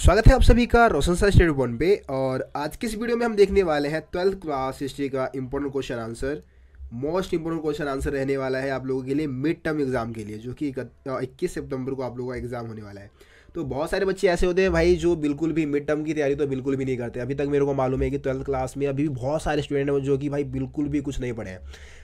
स्वागत है आप सभी का रोशन सर स्टडी पॉइंट पे। और आज की इस वीडियो में हम देखने वाले हैं 12th क्लास हिस्ट्री का important question answer. Most important question answer रहने वाला है आप लोगों के लिए मिड टर्म एग्जाम के लिए, जो कि 21 सितंबर को आप लोगों का एग्जाम होने वाला है। तो बहुत सारे बच्चे ऐसे होते हैं भाई जो बिल्कुल भी मिड टर्म की तैयारी तो बिल्कुल भी नहीं करते। अभी तक मेरे को मालूम है कि 12th क्लास में अभी भी बहुत सारे स्टूडेंट हैं जो कि भाई बिल्कुल भी कुछ नहीं पढ़े हैं।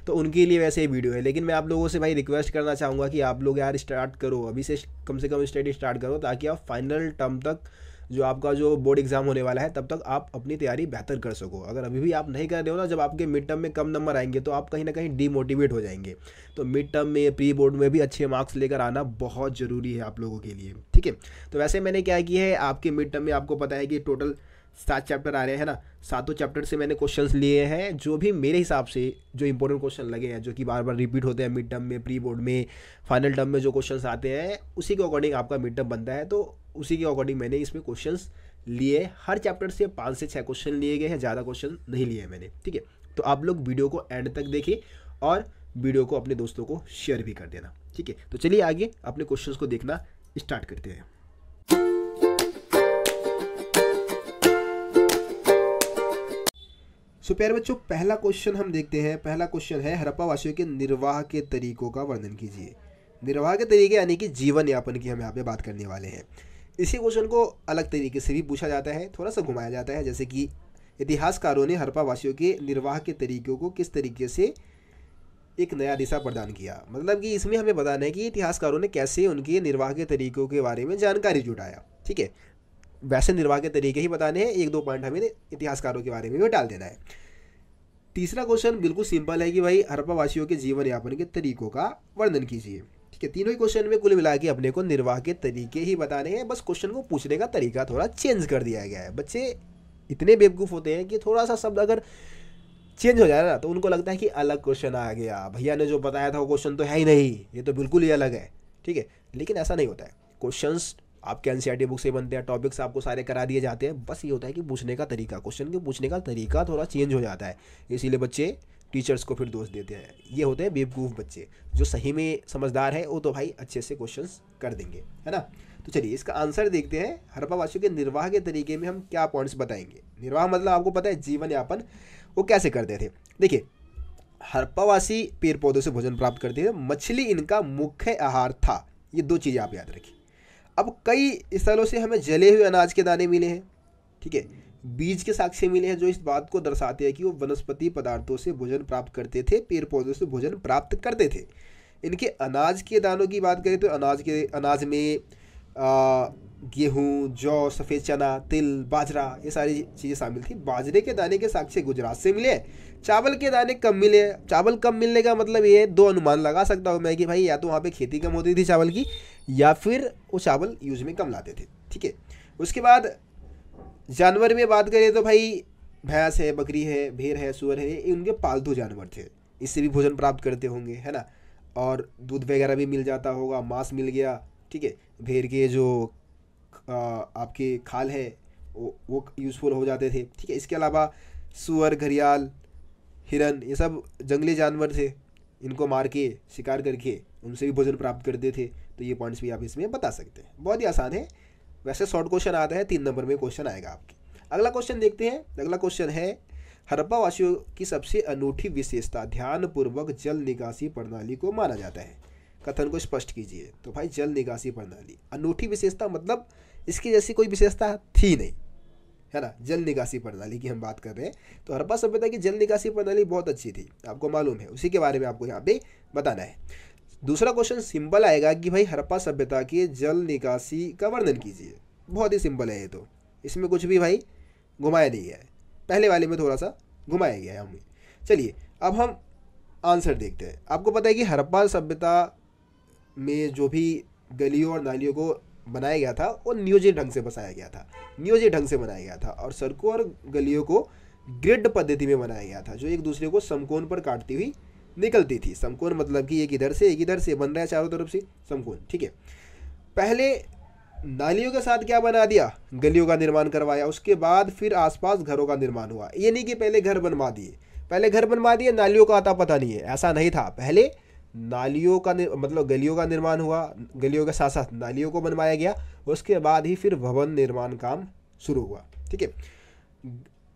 तो उनके लिए वैसे ही वीडियो है, लेकिन मैं आप लोगों से भाई रिक्वेस्ट करना चाहूँगा कि आप लोग यार स्टार्ट करो, अभी से कम स्टडी स्टार्ट करो, ताकि आप फाइनल टर्म तक जो आपका जो बोर्ड एग्जाम होने वाला है तब तक आप अपनी तैयारी बेहतर कर सको। अगर अभी भी आप नहीं कर रहे हो ना, जब आपके मिड टर्म में कम नंबर आएंगे तो आप कहीं ना कहीं डीमोटिवेट हो जाएंगे। तो मिड टर्म में प्री बोर्ड में भी अच्छे मार्क्स लेकर आना बहुत ज़रूरी है आप लोगों के लिए, ठीक है। तो वैसे मैंने क्या किया है, आपके मिड टर्म में आपको पता है कि टोटल 7 चैप्टर आ रहे हैं ना। 7 चैप्टर से मैंने क्वेश्चंस लिए हैं जो भी मेरे हिसाब से जो इंपॉर्टेंट क्वेश्चन लगे हैं, जो कि बार बार रिपीट होते हैं मिड टर्म में, प्री बोर्ड में, फाइनल टर्म में जो क्वेश्चंस आते हैं उसी के अकॉर्डिंग आपका मिड टर्म बनता है। तो उसी के अकॉर्डिंग मैंने इसमें क्वेश्चंस लिए। हर चैप्टर से 5 से 6 क्वेश्चन लिए गए हैं, ज़्यादा क्वेश्चन नहीं लिए हैं मैंने, ठीक है। तो आप लोग वीडियो को एंड तक देखिए और वीडियो को अपने दोस्तों को शेयर भी कर देना, ठीक है। तो चलिए आगे अपने क्वेश्चंस को देखना स्टार्ट करते हैं। सो प्यारे बच्चों, पहला क्वेश्चन हम देखते हैं। पहला क्वेश्चन है, हड़प्पा वासियों के निर्वाह के तरीकों का वर्णन कीजिए। निर्वाह के तरीके यानी कि जीवन यापन की हम यहाँ पे बात करने वाले हैं। इसी क्वेश्चन को अलग तरीके से भी पूछा जाता है, थोड़ा सा घुमाया जाता है, जैसे कि इतिहासकारों ने हड़प्पा वासियों के निर्वाह के तरीकों को किस तरीके से एक नया दिशा प्रदान किया। मतलब कि इसमें हमें बताना है कि इतिहासकारों ने कैसे उनके निर्वाह के तरीकों के बारे में जानकारी जुटाया, ठीक है। वैसे निर्वाह के तरीके ही बताने हैं, 1-2 पॉइंट हमें इतिहासकारों के बारे में भी डाल देना है। तीसरा क्वेश्चन बिल्कुल सिंपल है कि भाई हड़प्पा वासियों के जीवन यापन के तरीकों का वर्णन कीजिए, ठीक है। तीनों ही क्वेश्चन में कुल मिला के अपने को निर्वाह के तरीके ही बताने हैं, बस क्वेश्चन को पूछने का तरीका थोड़ा चेंज कर दिया गया है। बच्चे इतने बेवकूफ़ होते हैं कि थोड़ा सा शब्द अगर चेंज हो जाए ना तो उनको लगता है कि अलग क्वेश्चन आ गया, भैया ने जो बताया था वो क्वेश्चन तो है ही नहीं, ये तो बिल्कुल ही अलग है, ठीक है। लेकिन ऐसा नहीं होता है। क्वेश्चंस आपके एनसीईआरटी बुक से बनते हैं, टॉपिक्स आपको सारे करा दिए जाते हैं, बस ये होता है कि पूछने का तरीका, क्वेश्चन के पूछने का तरीका थोड़ा चेंज हो जाता है। इसीलिए बच्चे टीचर्स को फिर दोष देते हैं। ये होते हैं बेवकूफ़ बच्चे। जो सही में समझदार है वो तो भाई अच्छे से क्वेश्चंस कर देंगे, है ना। तो चलिए इसका आंसर देखते हैं। हड़प्पा वासियों के निर्वाह के तरीके में हम क्या पॉइंट्स बताएंगे। निर्वाह मतलब आपको पता है जीवन यापन, वो कैसे करते थे। देखिए, हड़प्पावासी पेड़ पौधों से भोजन प्राप्त करते थे, मछली इनका मुख्य आहार था। ये 2 चीज़ें आप याद रखिए। अब कई स्थलों से हमें जले हुए अनाज के दाने मिले हैं, ठीक है, बीज के साक्ष्य मिले हैं, जो इस बात को दर्शाते हैं कि वो वनस्पति पदार्थों से भोजन प्राप्त करते थे, पेड़ पौधों से भोजन प्राप्त करते थे। इनके अनाज के दानों की बात करें तो अनाज में गेहूँ, जौ, सफ़ेद चना, तिल, बाजरा, ये सारी चीज़ें शामिल थी। बाजरे के दाने के साक्ष्य गुजरात से मिले। चावल के दाने कम मिले। चावल कम मिलने का मतलब ये 2 अनुमान लगा सकता हूँ मैं कि भाई या तो वहाँ पे खेती कम होती थी चावल की, या फिर वो चावल यूज में कम लाते थे, ठीक है। उसके बाद जानवर में बात करें तो भाई भैंस है, बकरी है, भेड़ है, सुअर है, ये उनके पालतू जानवर थे, इससे भी भोजन प्राप्त करते होंगे, है ना। और दूध वगैरह भी मिल जाता होगा, मांस मिल गया, ठीक है। भेड़ के जो आपके खाल है वो यूज़फुल हो जाते थे, ठीक है। इसके अलावा सुअर, घड़ियाल, हिरन, ये सब जंगली जानवर थे, इनको मार के शिकार करके उनसे भी भोजन प्राप्त करते थे। तो ये पॉइंट्स भी आप इसमें बता सकते हैं। बहुत ही आसान है, वैसे शॉर्ट क्वेश्चन आता है, 3 नंबर में क्वेश्चन आएगा आपके। अगला क्वेश्चन देखते हैं। अगला क्वेश्चन है, हड़प्पा वासियों की सबसे अनूठी विशेषता ध्यानपूर्वक जल निकासी प्रणाली को माना जाता है। कथन को स्पष्ट कीजिए। तो भाई जल निकासी प्रणाली अनूठी विशेषता मतलब इसकी जैसी कोई विशेषता थी नहीं, है ना। जल निकासी प्रणाली की हम बात कर रहे हैं। तो हड़प्पा सभ्यता की जल निकासी प्रणाली बहुत अच्छी थी, आपको मालूम है, उसी के बारे में आपको यहाँ पे बताना है। दूसरा क्वेश्चन सिंपल आएगा कि भाई हड़प्पा सभ्यता के जल निकासी का वर्णन कीजिए। बहुत ही सिंपल है ये तो, इसमें कुछ भी भाई घुमाया नहीं गया है। पहले वाले में थोड़ा सा घुमाया गया है हमें। चलिए अब हम आंसर देखते हैं। आपको पता है कि हड़प्पा सभ्यता में जो भी गलियों और नालियों को बनाया गया था वो नियोजित ढंग से बसाया गया था, नियोजित ढंग से बनाया गया था। और सड़कों और गलियों को ग्रिड पद्धति में बनाया गया था, जो एक दूसरे को समकोण पर काटती हुई निकलती थी। समकोण मतलब कि एक इधर से बन रहा है चारों तरफ से समकोण, ठीक है। पहले नालियों के साथ क्या बना दिया, गलियों का निर्माण करवाया। उसके बाद फिर आसपास घरों का निर्माण हुआ। ये नहीं कि पहले घर बनवा दिए, नालियों का आता पता नहीं है, ऐसा नहीं था। पहले नालियों का मतलब गलियों का निर्माण हुआ, गलियों के साथ साथ नालियों को बनवाया गया, उसके बाद ही फिर भवन निर्माण काम शुरू हुआ। ठीक है,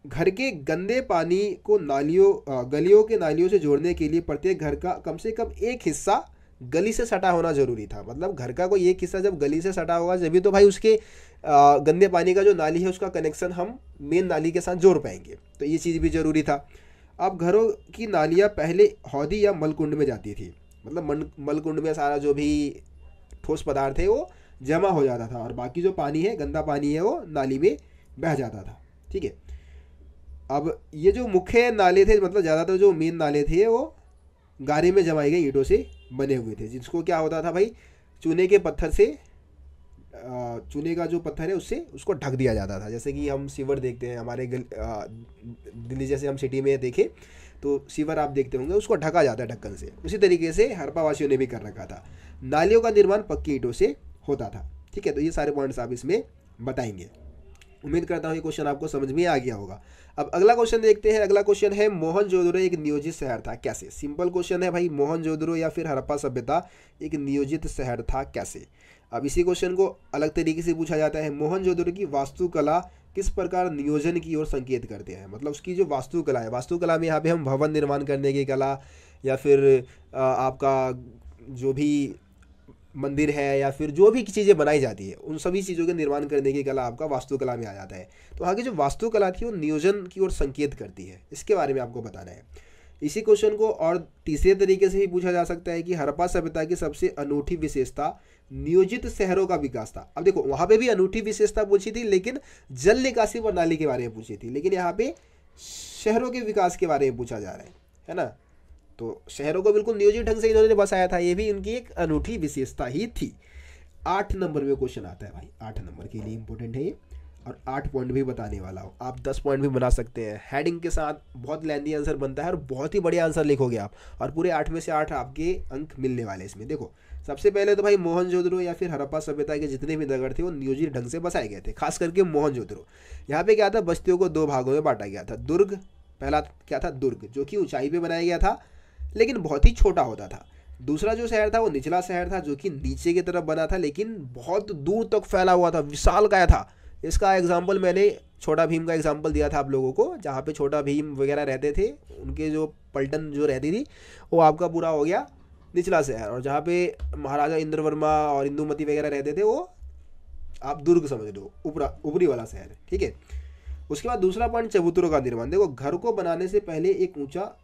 घर के गंदे पानी को गलियों के नालियों से जोड़ने के लिए प्रत्येक घर का कम से कम एक हिस्सा गली से सटा होना जरूरी था। मतलब घर का कोई एक हिस्सा जब गली से सटा होगा जब तो भाई उसके गंदे पानी का जो नाली है उसका कनेक्शन हम मेन नाली के साथ जोड़ पाएंगे, तो ये चीज़ भी ज़रूरी था। अब घरों की नालियाँ पहले हौदी या मलकुंड में जाती थी, मतलब मलकुंड में सारा जो भी ठोस पदार्थ है वो जमा हो जाता था और बाकी जो पानी है, गंदा पानी है, वो नाली में बह जाता था। ठीक है, अब ये जो मुख्य नाले थे, मतलब ज़्यादातर जो मेन नाले थे वो गारे में जमाए गए ईंटों से बने हुए थे, जिसको क्या होता था भाई, चूने के पत्थर से चूने का जो पत्थर है उससे उसको ढक दिया जाता था। जैसे कि हम सीवर देखते हैं हमारे दिल्ली जैसे हम सिटी में देखें तो सीवर आप देखते होंगे, उसको ढका जाता है ढक्कन से। उसी तरीके से हड़प्पा वासियों ने भी कर रखा था। नालियों का निर्माण पक्की ईंटों से होता था। ठीक है, तो ये सारे पॉइंट्स आप इसमें बताएंगे। उम्मीद करता हूँ ये क्वेश्चन आपको समझ में आ गया होगा। अब अगला क्वेश्चन देखते हैं। अगला क्वेश्चन है मोहनजोदड़ो एक नियोजित शहर था कैसे। सिंपल क्वेश्चन है भाई, मोहनजोदड़ो या फिर हड़प्पा सभ्यता एक नियोजित शहर था कैसे। अब इसी क्वेश्चन को अलग तरीके से पूछा जाता है, मोहनजोदड़ो की वास्तुकला किस प्रकार नियोजन की ओर संकेत करते हैं। मतलब उसकी जो वास्तुकला है, वास्तुकला में यहाँ पे हम भवन निर्माण करने की कला या फिर आपका जो भी मंदिर है या फिर जो भी चीज़ें बनाई जाती है उन सभी चीज़ों के निर्माण करने की कला आपका वास्तुकला में आ जाता है। तो आगे जो वास्तुकला थी वो नियोजन की ओर संकेत करती है, इसके बारे में आपको बताना है। इसी क्वेश्चन को और तीसरे तरीके से भी पूछा जा सकता है कि हड़प्पा सभ्यता की सबसे अनूठी विशेषता नियोजित शहरों का विकास था। अब देखो वहाँ पे भी अनूठी विशेषता पूछी थी, लेकिन जल निकासी प्रणाली के बारे में पूछी थी, लेकिन यहाँ पे शहरों के विकास के बारे में पूछा जा रहा है ना। तो शहरों को बिल्कुल नियोजित ढंग से इन्होंने बसाया था, ये भी उनकी एक अनूठी विशेषता ही थी। 8 नंबर में क्वेश्चन आता है भाई, 8 नंबर के लिए इंपॉर्टेंट है ये, और 8 पॉइंट भी बताने वाला हूँ। आप 10 पॉइंट भी बना सकते हैं। हेडिंग के साथ बहुत लेंथी आंसर बनता है और बहुत ही बढ़िया आंसर लिखोगे आप, और पूरे 8 में से 8 आपके अंक मिलने वाले इसमें। देखो सबसे पहले तो भाई मोहनजोदड़ो या फिर हड़प्पा सभ्यता के जितने भी नगर थे वो नियोजित ढंग से बसाए गए थे, खास करके मोहनजोदड़ो। यहाँ पे क्या था, बस्तियों को 2 भागों में बांटा गया था। दुर्ग, पहला क्या था दुर्ग, जो कि ऊंचाई पे बनाया गया था लेकिन बहुत ही छोटा होता था। दूसरा जो शहर था वो निचला शहर था, जो कि नीचे की तरफ बना था लेकिन बहुत दूर तक फैला हुआ था, विशालकाय था। इसका एग्जाम्पल मैंने छोटा भीम का एग्जाम्पल दिया था आप लोगों को, जहाँ पे छोटा भीम वगैरह रहते थे, उनके जो पलटन जो रहती थी वो आपका पूरा हो गया निचला शहर, और जहाँ पे महाराजा इंद्रवर्मा और इंदुमती वगैरह रहते थे वो आप दुर्ग समझ लो, ऊपरी वाला शहर। ठीक है, उसके बाद दूसरा पॉइंट चबूतरों का निर्माण। देखो घर को बनाने से पहले एक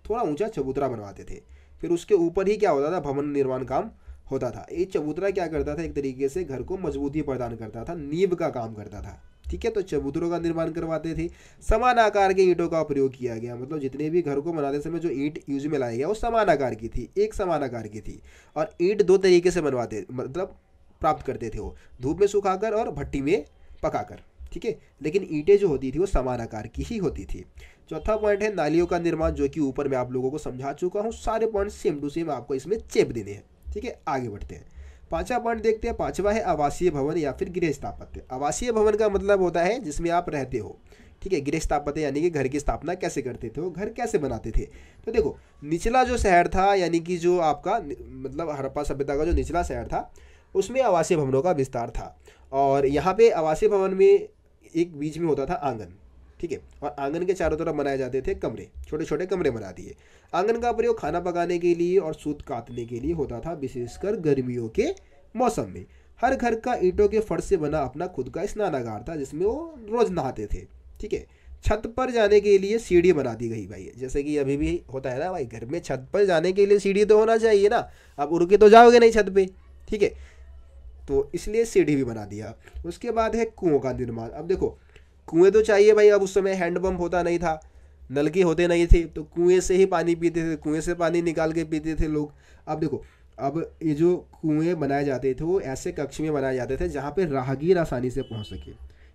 थोड़ा ऊंचा चबूतरा बनवाते थे, फिर उसके ऊपर ही क्या होता था, भवन निर्माण काम होता था। ये चबूतरा क्या करता था, एक तरीके से घर को मजबूती प्रदान करता था, नींव का काम करता था। ठीक है, तो चबूतरों का निर्माण करवाते थे। समान आकार के ईंटों का प्रयोग किया गया, मतलब जितने भी घर को बनाते समय जो ईंट यूज में लाया गया वो समान आकार की थी, एक समान आकार की थी। और ईंट 2 तरीके से बनवाते, मतलब प्राप्त करते थे वो, धूप में सुखाकर और भट्टी में पकाकर। ठीक है, लेकिन ईंटें जो होती थी वो समान आकार की ही होती थी। चौथा पॉइंट है नालियों का निर्माण, जो कि ऊपर मैं आप लोगों को समझा चुका हूँ। सारे पॉइंट सेम टू सेम आपको इसमें चेप देने हैं। ठीक है, आगे बढ़ते हैं। 5वां पॉइंट देखते हैं। 5वां है आवासीय भवन या फिर गृह स्थापत्य। आवासीय भवन का मतलब होता है जिसमें आप रहते हो। ठीक है, गृह स्थापत्य यानी कि घर की स्थापना कैसे करते थे, वो घर कैसे बनाते थे। तो देखो निचला जो शहर था, यानी कि जो आपका मतलब हड़प्पा सभ्यता का जो निचला शहर था उसमें आवासीय भवनों का विस्तार था। और यहाँ पे आवासीय भवन में एक बीच में होता था आंगन। ठीक है, और आंगन के चारों तरफ बनाए जाते थे कमरे, छोटे छोटे कमरे बना दिए। आंगन का प्रयोग खाना पकाने के लिए और सूत काटने के लिए होता था, विशेषकर गर्मियों के मौसम में। हर घर का ईंटों के फर्श से बना अपना खुद का स्नानागार था, जिसमें वो रोज नहाते थे। ठीक है, छत पर जाने के लिए सीढ़ी बना दी गई भाई, जैसे कि अभी भी होता है ना भाई, घर में छत पर जाने के लिए सीढ़ी तो होना चाहिए ना, अब उड़ के तो जाओगे नहीं छत पे। ठीक है, तो इसलिए सीढ़ी भी बना दिया। उसके बाद है कुओं का निर्माण। अब देखो कुएं तो चाहिए भाई, अब उस समय हैंडपंप होता नहीं था, नलके होते नहीं थे, तो कुएं से ही पानी पीते थे, कुएं से पानी निकाल के पीते थे लोग। अब देखो, अब ये जो कुएं बनाए जाते थे वो ऐसे कक्ष में बनाए जाते थे जहाँ पे राहगीर आसानी से पहुँच सके।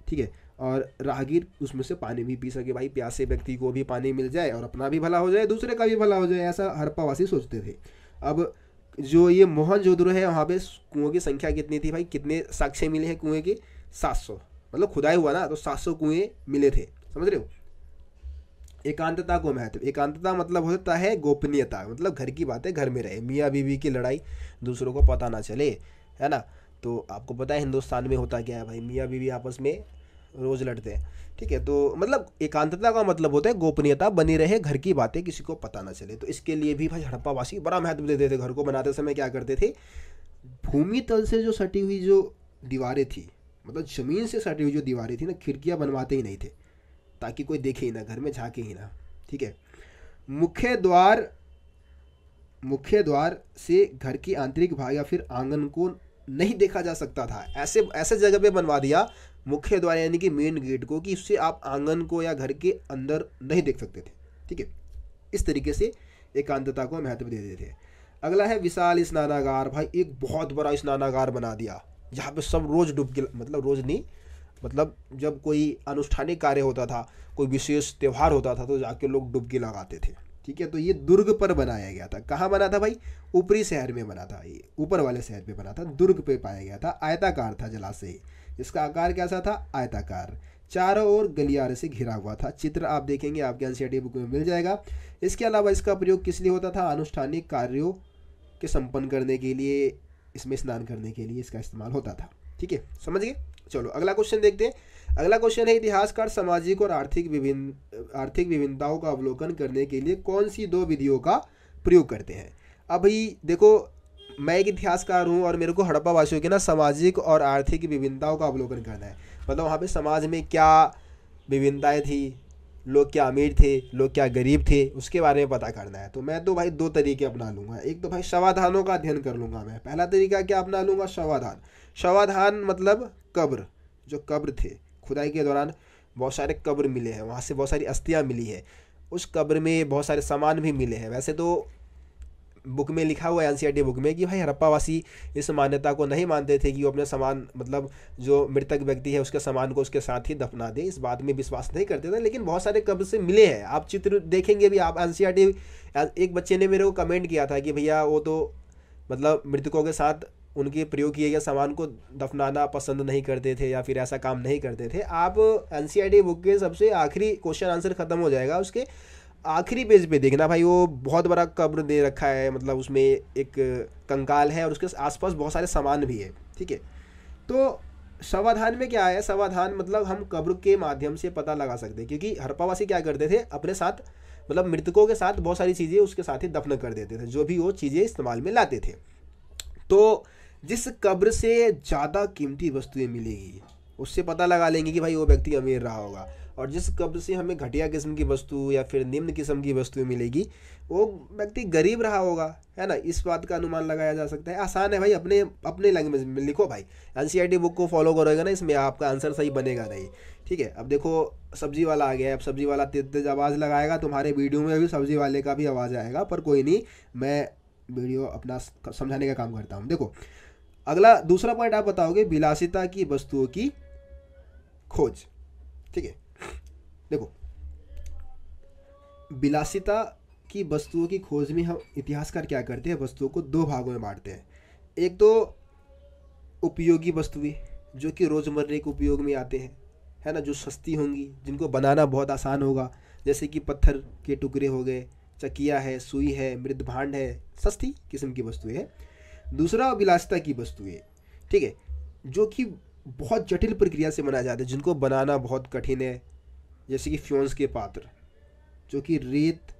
ठीक है, और राहगीर उसमें से पानी भी पी सके भाई, प्यासे व्यक्ति को भी पानी मिल जाए और अपना भी भला हो जाए, दूसरे का भी भला हो जाए, ऐसा हड़प्पावासी सोचते थे। अब जो ये मोहनजोदड़ो है वहाँ पे कुओं की संख्या कितनी थी भाई, कितने साक्ष्य मिले हैं कुएं के, 700, मतलब खुदाई हुआ ना तो 700 कुएं मिले थे, समझ रहे हो। एकांतता को महत्व, एकांतता मतलब होता है गोपनीयता, मतलब घर की बातें घर में रहे, मियाँ बीवी की लड़ाई दूसरों को पता ना चले, है ना। तो आपको पता है हिंदुस्तान में होता क्या है भाई, मियाँ बीवी आपस में रोज लड़ते हैं, ठीक है। तो मतलब एकांतता का मतलब होता है गोपनीयता बनी रहे, घर की बातें किसी को पता ना चले। तो इसके लिए भी भाई हड़प्पा वासी बड़ा महत्व देते थे। घर को बनाते समय क्या करते थे, भूमि तल से जो सटी हुई जो दीवारें थी, मतलब जमीन से सटी हुई जो दीवारें थी ना, खिड़कियाँ बनवाते ही नहीं थे, ताकि कोई देखे ही ना, घर में झांके ही ना, ठीक है। मुख्य द्वार, मुख्य द्वार से घर की आंतरिक भाग या फिर आंगन को नहीं देखा जा सकता था, ऐसे ऐसे जगह पे बनवा दिया मुख्य द्वार यानी कि मेन गेट को, कि उससे आप आंगन को या घर के अंदर नहीं देख सकते थे, ठीक है। इस तरीके से एकांतता को महत्व देते थे। अगला है विशाल स्नानागार। भाई एक बहुत बड़ा स्नानागार बना दिया, जहाँ पे सब रोज डुबकी, मतलब रोज नहीं, मतलब जब कोई अनुष्ठानिक कार्य होता था, कोई विशेष त्यौहार होता था, तो जाके लोग डुबकी लगाते थे, ठीक है। तो ये दुर्ग पर बनाया गया था। कहाँ बना था भाई, ऊपरी शहर में बना था, ये ऊपर वाले शहर पे बना था, दुर्ग पे पाया गया था। आयताकार था जलाशय, इसका आकार कैसा था, आयताकार, चारों ओर गलियारे से घिरा हुआ था। चित्र आप देखेंगे आपके एनसीईआरटी बुक में मिल जाएगा। इसके अलावा इसका प्रयोग किस लिए होता था, अनुष्ठानिक कार्यों के संपन्न करने के लिए, इसमें स्नान करने के लिए इसका इस्तेमाल होता था, ठीक है, समझ गए। चलो अगला क्वेश्चन देखते हैं। अगला क्वेश्चन है, इतिहासकार सामाजिक और आर्थिक विभिन्नताओं का अवलोकन करने के लिए कौन सी दो विधियों का प्रयोग करते हैं। अब भाई देखो, मैं एक इतिहासकार हूँ और मेरे को हड़प्पा वासियों के ना सामाजिक और आर्थिक विभिन्नताओं का अवलोकन करना है, मतलब वहाँ पे समाज में क्या विभिन्नताएं थी, लोग क्या अमीर थे, लोग क्या गरीब थे, उसके बारे में पता करना है। तो मैं तो भाई दो तरीके अपना लूँगा। एक तो भाई शवाधानों का अध्ययन कर लूँगा मैं। पहला तरीका क्या अपना लूँगा, शवाधान। शवाधान मतलब कब्र, जो कब्र थे, खुदाई के दौरान बहुत सारे कब्र मिले हैं, वहाँ से बहुत सारी अस्थियाँ मिली है, उस कब्र में बहुत सारे सामान भी मिले हैं। वैसे तो बुक में लिखा हुआ है एनसीईआरटी बुक में कि भाई हड़प्पावासी इस मान्यता को नहीं मानते थे कि वो अपने सामान, मतलब जो मृतक व्यक्ति है उसके सामान को उसके साथ ही दफना दे, इस बात में विश्वास नहीं करते थे। लेकिन बहुत सारे कब्र से मिले हैं, आप चित्र देखेंगे भी आप एनसीईआरटी। एक बच्चे ने मेरे को कमेंट किया था कि भैया वो तो मतलब मृतकों के साथ उनके प्रयोग किए गए सामान को दफनाना पसंद नहीं करते थे या फिर ऐसा काम नहीं करते थे। आप एनसीईआरटी बुक के सबसे आखिरी क्वेश्चन आंसर खत्म हो जाएगा, उसके आखिरी पेज पे देखना भाई, वो बहुत बड़ा कब्र दे रखा है, मतलब उसमें एक कंकाल है और उसके आसपास बहुत सारे सामान भी है, ठीक है। तो शवाधान में क्या है, शवाधान मतलब हम कब्र के माध्यम से पता लगा सकते हैं, क्योंकि हड़प्पावासी क्या करते थे अपने साथ, मतलब मृतकों के साथ बहुत सारी चीज़ें उसके साथ ही दफन कर देते थे, जो भी वो चीज़ें इस्तेमाल में लाते थे। तो जिस कब्र से ज़्यादा कीमती वस्तुएं मिलेगी उससे पता लगा लेंगे कि भाई वो व्यक्ति अमीर रहा होगा, और जिस कब्र से हमें घटिया किस्म की वस्तु या फिर निम्न किस्म की वस्तुएं मिलेगी वो व्यक्ति गरीब रहा होगा, है ना। इस बात का अनुमान लगाया जा सकता है। आसान है भाई, अपने अपने लैंग्वेज में लिखो भाई, एनसीईआरटी बुक को फॉलो करोगे ना, इसमें आपका आंसर सही बनेगा नहीं, ठीक है। अब देखो सब्जी वाला आ गया है, अब सब्जी वाला तेज तेज आवाज़ लगाएगा, तुम्हारे वीडियो में भी सब्जी वाले का भी आवाज़ आएगा, पर कोई नहीं, मैं वीडियो अपना समझाने का काम करता हूँ। देखो अगला दूसरा पॉइंट आप बताओगे, विलासिता की वस्तुओं की खोज, ठीक है। देखो विलासिता की वस्तुओं की खोज में हम इतिहासकार क्या करते हैं, वस्तुओं को दो भागों में बांटते हैं। एक तो उपयोगी वस्तुएं जो कि रोज़मर्रे के उपयोग में आते हैं, है ना, जो सस्ती होंगी, जिनको बनाना बहुत आसान होगा, जैसे कि पत्थर के टुकड़े हो गए, चकिया है, सुई है, मृद भांड है, सस्ती किस्म की वस्तुएं हैं। दूसरा विलासिता की वस्तुएं, ठीक है, जो कि बहुत जटिल प्रक्रिया से बनाए जाते हैं, जिनको बनाना बहुत कठिन है, जैसे कि फ्योन्स के पात्र, जो कि रेत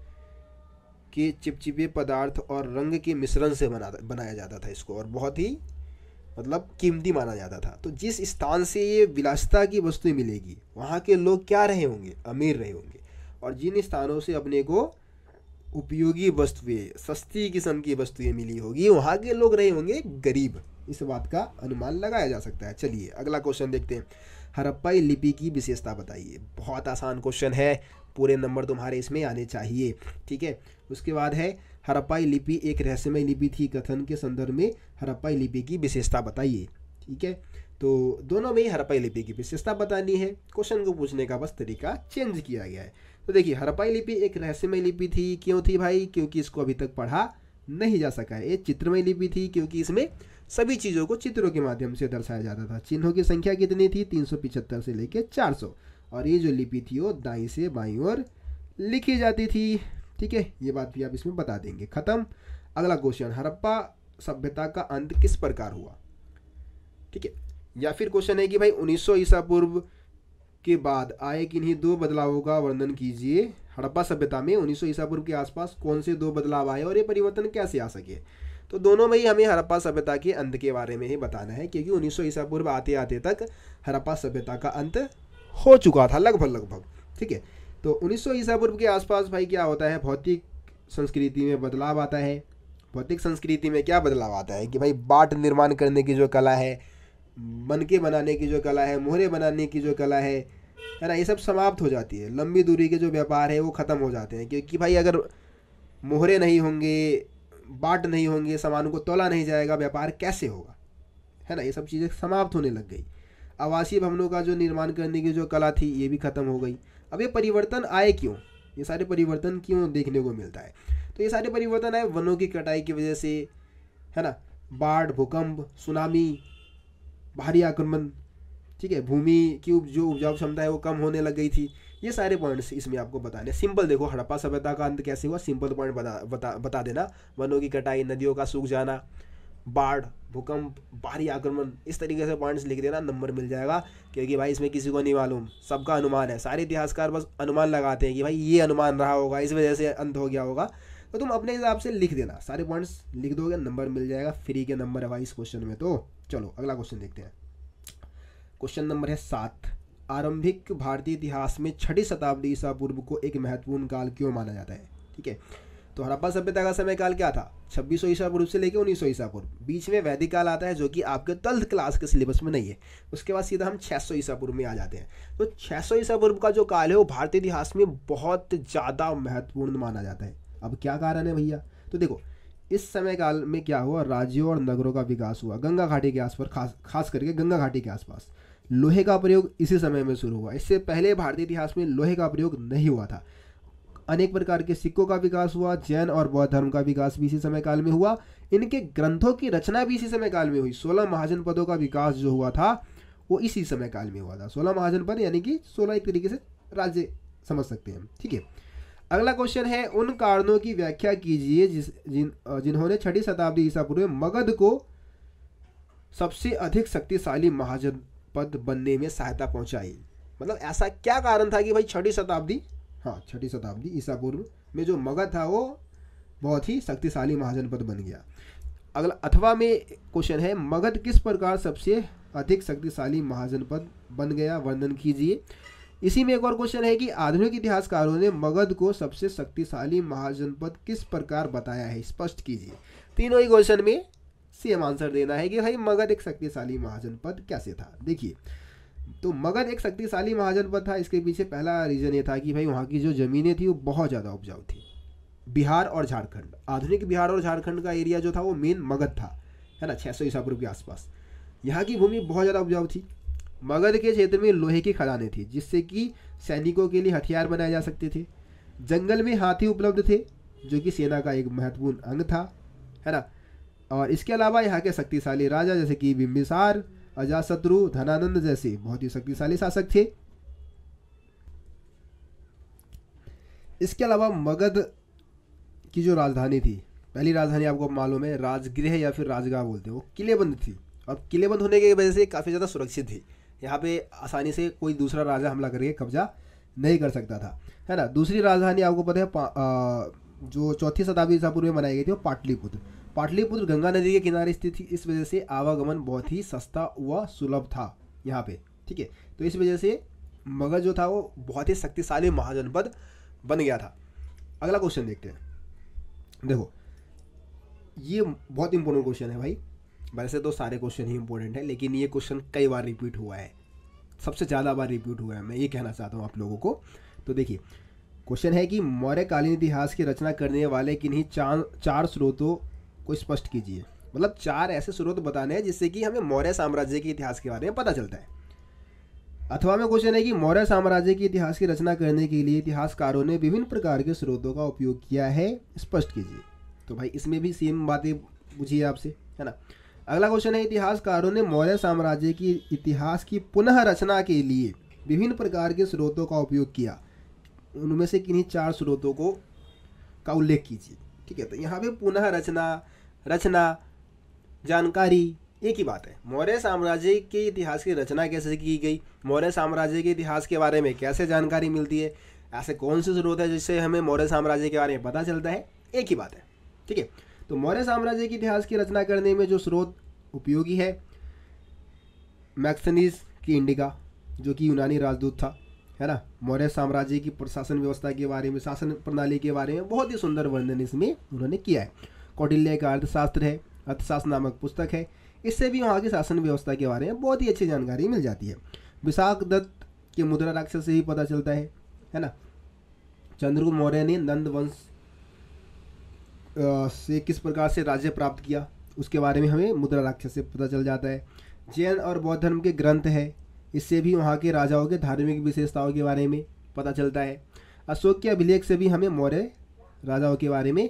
के चिपचिपे पदार्थ और रंग के मिश्रण से बनाया जाता था इसको, और बहुत ही मतलब कीमती माना जाता था। तो जिस स्थान से ये विलासिता की वस्तुएं मिलेगी वहाँ के लोग क्या रहे होंगे, अमीर रहे होंगे, और जिन स्थानों से अपने को उपयोगी वस्तुएं, सस्ती किस्म की वस्तुएं मिली होगी वहाँ के लोग रहे होंगे गरीब। इस बात का अनुमान लगाया जा सकता है। चलिए अगला क्वेश्चन देखते हैं, हड़प्पाई लिपि की विशेषता बताइए। बहुत आसान क्वेश्चन है, पूरे नंबर तुम्हारे इसमें आने चाहिए, ठीक है। उसके बाद है, हड़प्पाई लिपि एक रहस्यमय लिपि थी, कथन के संदर्भ में हड़प्पाई लिपि की विशेषता बताइए, ठीक है। तो दोनों में ही हड़प्पाई लिपि की विशेषता बतानी है, क्वेश्चन को पूछने का बस तरीका चेंज किया गया है। तो देखिए हड़प्पाई लिपि एक रहस्यमय लिपि थी, क्यों थी भाई, क्योंकि इसको अभी तक पढ़ा नहीं जा सका है। ये चित्रमय लिपि थी क्योंकि इसमें सभी चीज़ों को चित्रों के माध्यम से दर्शाया जाता था। चिन्हों की संख्या कितनी थी, 375 से लेकर 400, और ये जो लिपि थी वो दाईं से बाईं ओर लिखी जाती थी। ठीक है, ये बात भी आप इसमें बता देंगे। खत्म। अगला क्वेश्चन, हड़प्पा सभ्यता का अंत किस प्रकार हुआ? ठीक है, या फिर क्वेश्चन है कि भाई 1900 ईसा पूर्व के बाद आए किन्हीं दो बदलावों का वर्णन कीजिए। हड़प्पा सभ्यता में 1900 ईसा पूर्व के आसपास कौन से दो बदलाव आए और ये परिवर्तन कैसे आ सके? तो दोनों में ही हमें हड़प्पा सभ्यता के अंत के बारे में ही बताना है, क्योंकि 1900 ईसा पूर्व आते आते तक हड़प्पा सभ्यता का अंत हो चुका था लगभग। ठीक है, तो 1900 ईसा पूर्व के आसपास भाई क्या होता है, भौतिक संस्कृति में बदलाव आता है। भौतिक संस्कृति में क्या बदलाव आता है कि भाई बाट निर्माण करने की जो कला है, बनके बनाने की जो कला है, मोहरे बनाने की जो कला है ना, ये सब समाप्त हो जाती है। लंबी दूरी के जो व्यापार है वो ख़त्म हो जाते हैं, क्योंकि भाई अगर मोहरे नहीं होंगे, बाट नहीं होंगे, सामानों को तोला नहीं जाएगा, व्यापार कैसे होगा, है ना। ये सब चीज़ें समाप्त होने लग गई। आवासीय भवनों का जो निर्माण करने की जो कला थी ये भी ख़त्म हो गई। अब ये परिवर्तन आए क्यों, ये सारे परिवर्तन क्यों देखने को मिलता है? तो ये सारे परिवर्तन आए वनों की कटाई की वजह से, है ना। बाढ़, भूकंप, सुनामी, भारी आक्रमण, ठीक है, भूमि की जो उपजाऊ क्षमता है वो कम होने लग गई थी। ये सारे पॉइंट्स इसमें आपको बताने। सिंपल देखो, हड़प्पा सभ्यता का अंत कैसे हुआ, सिंपल पॉइंट बता देना। वनों की कटाई, नदियों का सूख जाना, बाढ़, भूकंप, भारी आक्रमण, इस तरीके से पॉइंट्स लिख देना, नंबर मिल जाएगा। क्योंकि भाई इसमें किसी को नहीं मालूम, सबका अनुमान है। सारे इतिहासकार बस अनुमान लगाते हैं कि भाई ये अनुमान रहा होगा, इस वजह से अंत हो गया होगा। तो तुम अपने हिसाब से लिख देना, सारे पॉइंट्स लिख दोगे, नंबर मिल जाएगा। फ्री के नंबर है भाई इस क्वेश्चन में। तो चलो अगला क्वेश्चन देखते हैं। क्वेश्चन नंबर है 7। आरंभिक भारतीय इतिहास में 6वीं शताब्दी ईसा पूर्व को एक महत्वपूर्ण काल क्यों माना जाता है? ठीक है, तो हड़प्पा सभ्यता का समय काल क्या था? 2600 ईसा पूर्व से लेकर 1900 ईसा पूर्व। बीच में वैदिक काल आता है जो कि आपके 12th क्लास के सिलेबस में नहीं है। उसके बाद सीधा हम 600 ईसा पूर्व में आ जाते हैं। तो 600 ईसा पूर्व का जो काल है वो भारतीय इतिहास में बहुत ज़्यादा महत्वपूर्ण माना जाता है। अब क्या कारण है भैया? तो देखो, इस समय काल में क्या हुआ, राज्यों और नगरों का विकास हुआ। गंगा घाटी के आसपास, खास करके गंगा घाटी के आसपास लोहे का प्रयोग इसी समय में शुरू हुआ। इससे पहले भारतीय इतिहास में लोहे का प्रयोग नहीं हुआ था। अनेक प्रकार के सिक्कों का विकास हुआ। जैन और बौद्ध धर्म का विकास भी इसी समय काल में हुआ। इनके ग्रंथों की रचना भी इसी समय काल में हुई। 16 महाजनपदों का विकास जो हुआ था वो इसी समय काल में हुआ था। 16 महाजनपद यानी कि 16 एक तरीके से राज्य समझ सकते हैं। ठीक है, अगला क्वेश्चन है, उन कारणों की व्याख्या कीजिए जिन्होंने 6वीं शताब्दी ईसा पूर्व में मगध को सबसे अधिक शक्तिशाली महाजनपद बनने में सहायता पहुंचाई। मतलब ऐसा क्या कारण था कि भाई 6वीं शताब्दी, हाँ 6वीं शताब्दी ईसा पूर्व में जो मगध था वो बहुत ही शक्तिशाली महाजनपद बन गया। अगला अथवा में क्वेश्चन है, मगध किस प्रकार सबसे अधिक शक्तिशाली महाजनपद बन गया, वर्णन कीजिए। इसी में एक और क्वेश्चन है कि आधुनिक इतिहासकारों ने मगध को सबसे शक्तिशाली महाजनपद किस प्रकार बताया है, स्पष्ट कीजिए। तीनों ही क्वेश्चन में सेम आंसर देना है कि भाई मगध एक शक्तिशाली महाजनपद कैसे था। देखिए, तो मगध एक शक्तिशाली महाजनपद था। इसके पीछे पहला रीजन ये था कि भाई वहाँ की जो ज़मीनें थी वो बहुत ज़्यादा उपजाऊ थी। बिहार और झारखंड, आधुनिक बिहार और झारखंड का एरिया जो था वो मेन मगध था, है ना, 600 ईसा पूर्व के आसपास। यहाँ की भूमि बहुत ज़्यादा उपजाऊ थी। मगध के क्षेत्र में लोहे की खदानें थी जिससे कि सैनिकों के लिए हथियार बनाए जा सकते थे। जंगल में हाथी उपलब्ध थे जो कि सेना का एक महत्वपूर्ण अंग था, है ना। और इसके अलावा यहाँ के शक्तिशाली राजा जैसे कि बिंबिसार, अजातशत्रु, धनानंद जैसे बहुत ही शक्तिशाली शासक थे। इसके अलावा मगध की जो राजधानी थी, पहली राजधानी आपको मालूम है राजगृह या फिर राजगाह बोलते हैं, वो किलेबंद थी। और किलेबंद होने की वजह से काफ़ी ज़्यादा सुरक्षित थी। यहाँ पे आसानी से कोई दूसरा राजा हमला करके कब्जा नहीं कर सकता था, है ना। दूसरी राजधानी आपको पता है जो 4वीं शताब्दी ईसा पूर्व में बनाई गई थी वो पाटलिपुत्र। पाटलिपुत्र गंगा नदी के किनारे स्थित थी। इस वजह से आवागमन बहुत ही सस्ता व सुलभ था यहाँ पे। ठीक है, तो इस वजह से मगध जो था वो बहुत ही शक्तिशाली महाजनपद बन गया था। अगला क्वेश्चन देखते हैं। देखो, ये बहुत इंपॉर्टेंट क्वेश्चन है भाई। वैसे तो सारे क्वेश्चन ही इंपॉर्टेंट है, लेकिन ये क्वेश्चन कई बार रिपीट हुआ है, सबसे ज़्यादा बार रिपीट हुआ है, मैं ये कहना चाहता हूँ आप लोगों को। तो देखिए, क्वेश्चन है कि मौर्यकालीन इतिहास की रचना करने वाले किन्हीं चार स्रोतों को स्पष्ट कीजिए। मतलब 4 ऐसे स्रोत बताने हैं जिससे कि हमें मौर्य साम्राज्य के इतिहास के बारे में पता चलता है। अथवा में क्वेश्चन है कि मौर्य साम्राज्य के इतिहास की रचना करने के लिए इतिहासकारों ने विभिन्न प्रकार के स्रोतों का उपयोग किया है, स्पष्ट कीजिए। तो भाई इसमें भी सेम बातें पूछिए आपसे, है ना। अगला क्वेश्चन है, इतिहासकारों ने मौर्य साम्राज्य की इतिहास की पुनः रचना के लिए विभिन्न प्रकार के स्रोतों का उपयोग किया। उनमें से किन्हीं 4 स्रोतों का उल्लेख कीजिए। ठीक है, तो यहाँ पे पुनः रचना जानकारी एक ही बात है। मौर्य साम्राज्य के इतिहास की रचना कैसे की गई, मौर्य साम्राज्य के इतिहास के बारे में कैसे जानकारी मिलती है, ऐसे कौन से स्रोत है जिससे हमें मौर्य साम्राज्य के बारे में पता चलता है, एक ही बात है। ठीक है, तो मौर्य साम्राज्य के इतिहास की रचना करने में जो स्रोत उपयोगी है, मैक्सनीज की इंडिका जो कि यूनानी राजदूत था, है ना, मौर्य साम्राज्य की प्रशासन व्यवस्था के बारे में, शासन प्रणाली के बारे में बहुत ही सुंदर वर्णन इसमें उन्होंने किया है। कौटिल्य का अर्थशास्त्र है, अर्थशास्त्र नामक पुस्तक है, इससे भी वहाँ की शासन व्यवस्था के बारे में बहुत ही अच्छी जानकारी मिल जाती है। विशाख दत्त के मुद्रा राक्षस से ही पता चलता है ना। चंद्रगुप्त मौर्य ने नंद वंश से किस प्रकार से राज्य प्राप्त किया, उसके बारे में हमें मुद्रा राक्षस से पता चल जाता है। जैन और बौद्ध धर्म के ग्रंथ है, इससे भी वहाँ के राजाओं के धार्मिक विशेषताओं के बारे में पता चलता है। अशोक के अभिलेख से भी हमें मौर्य राजाओं के बारे में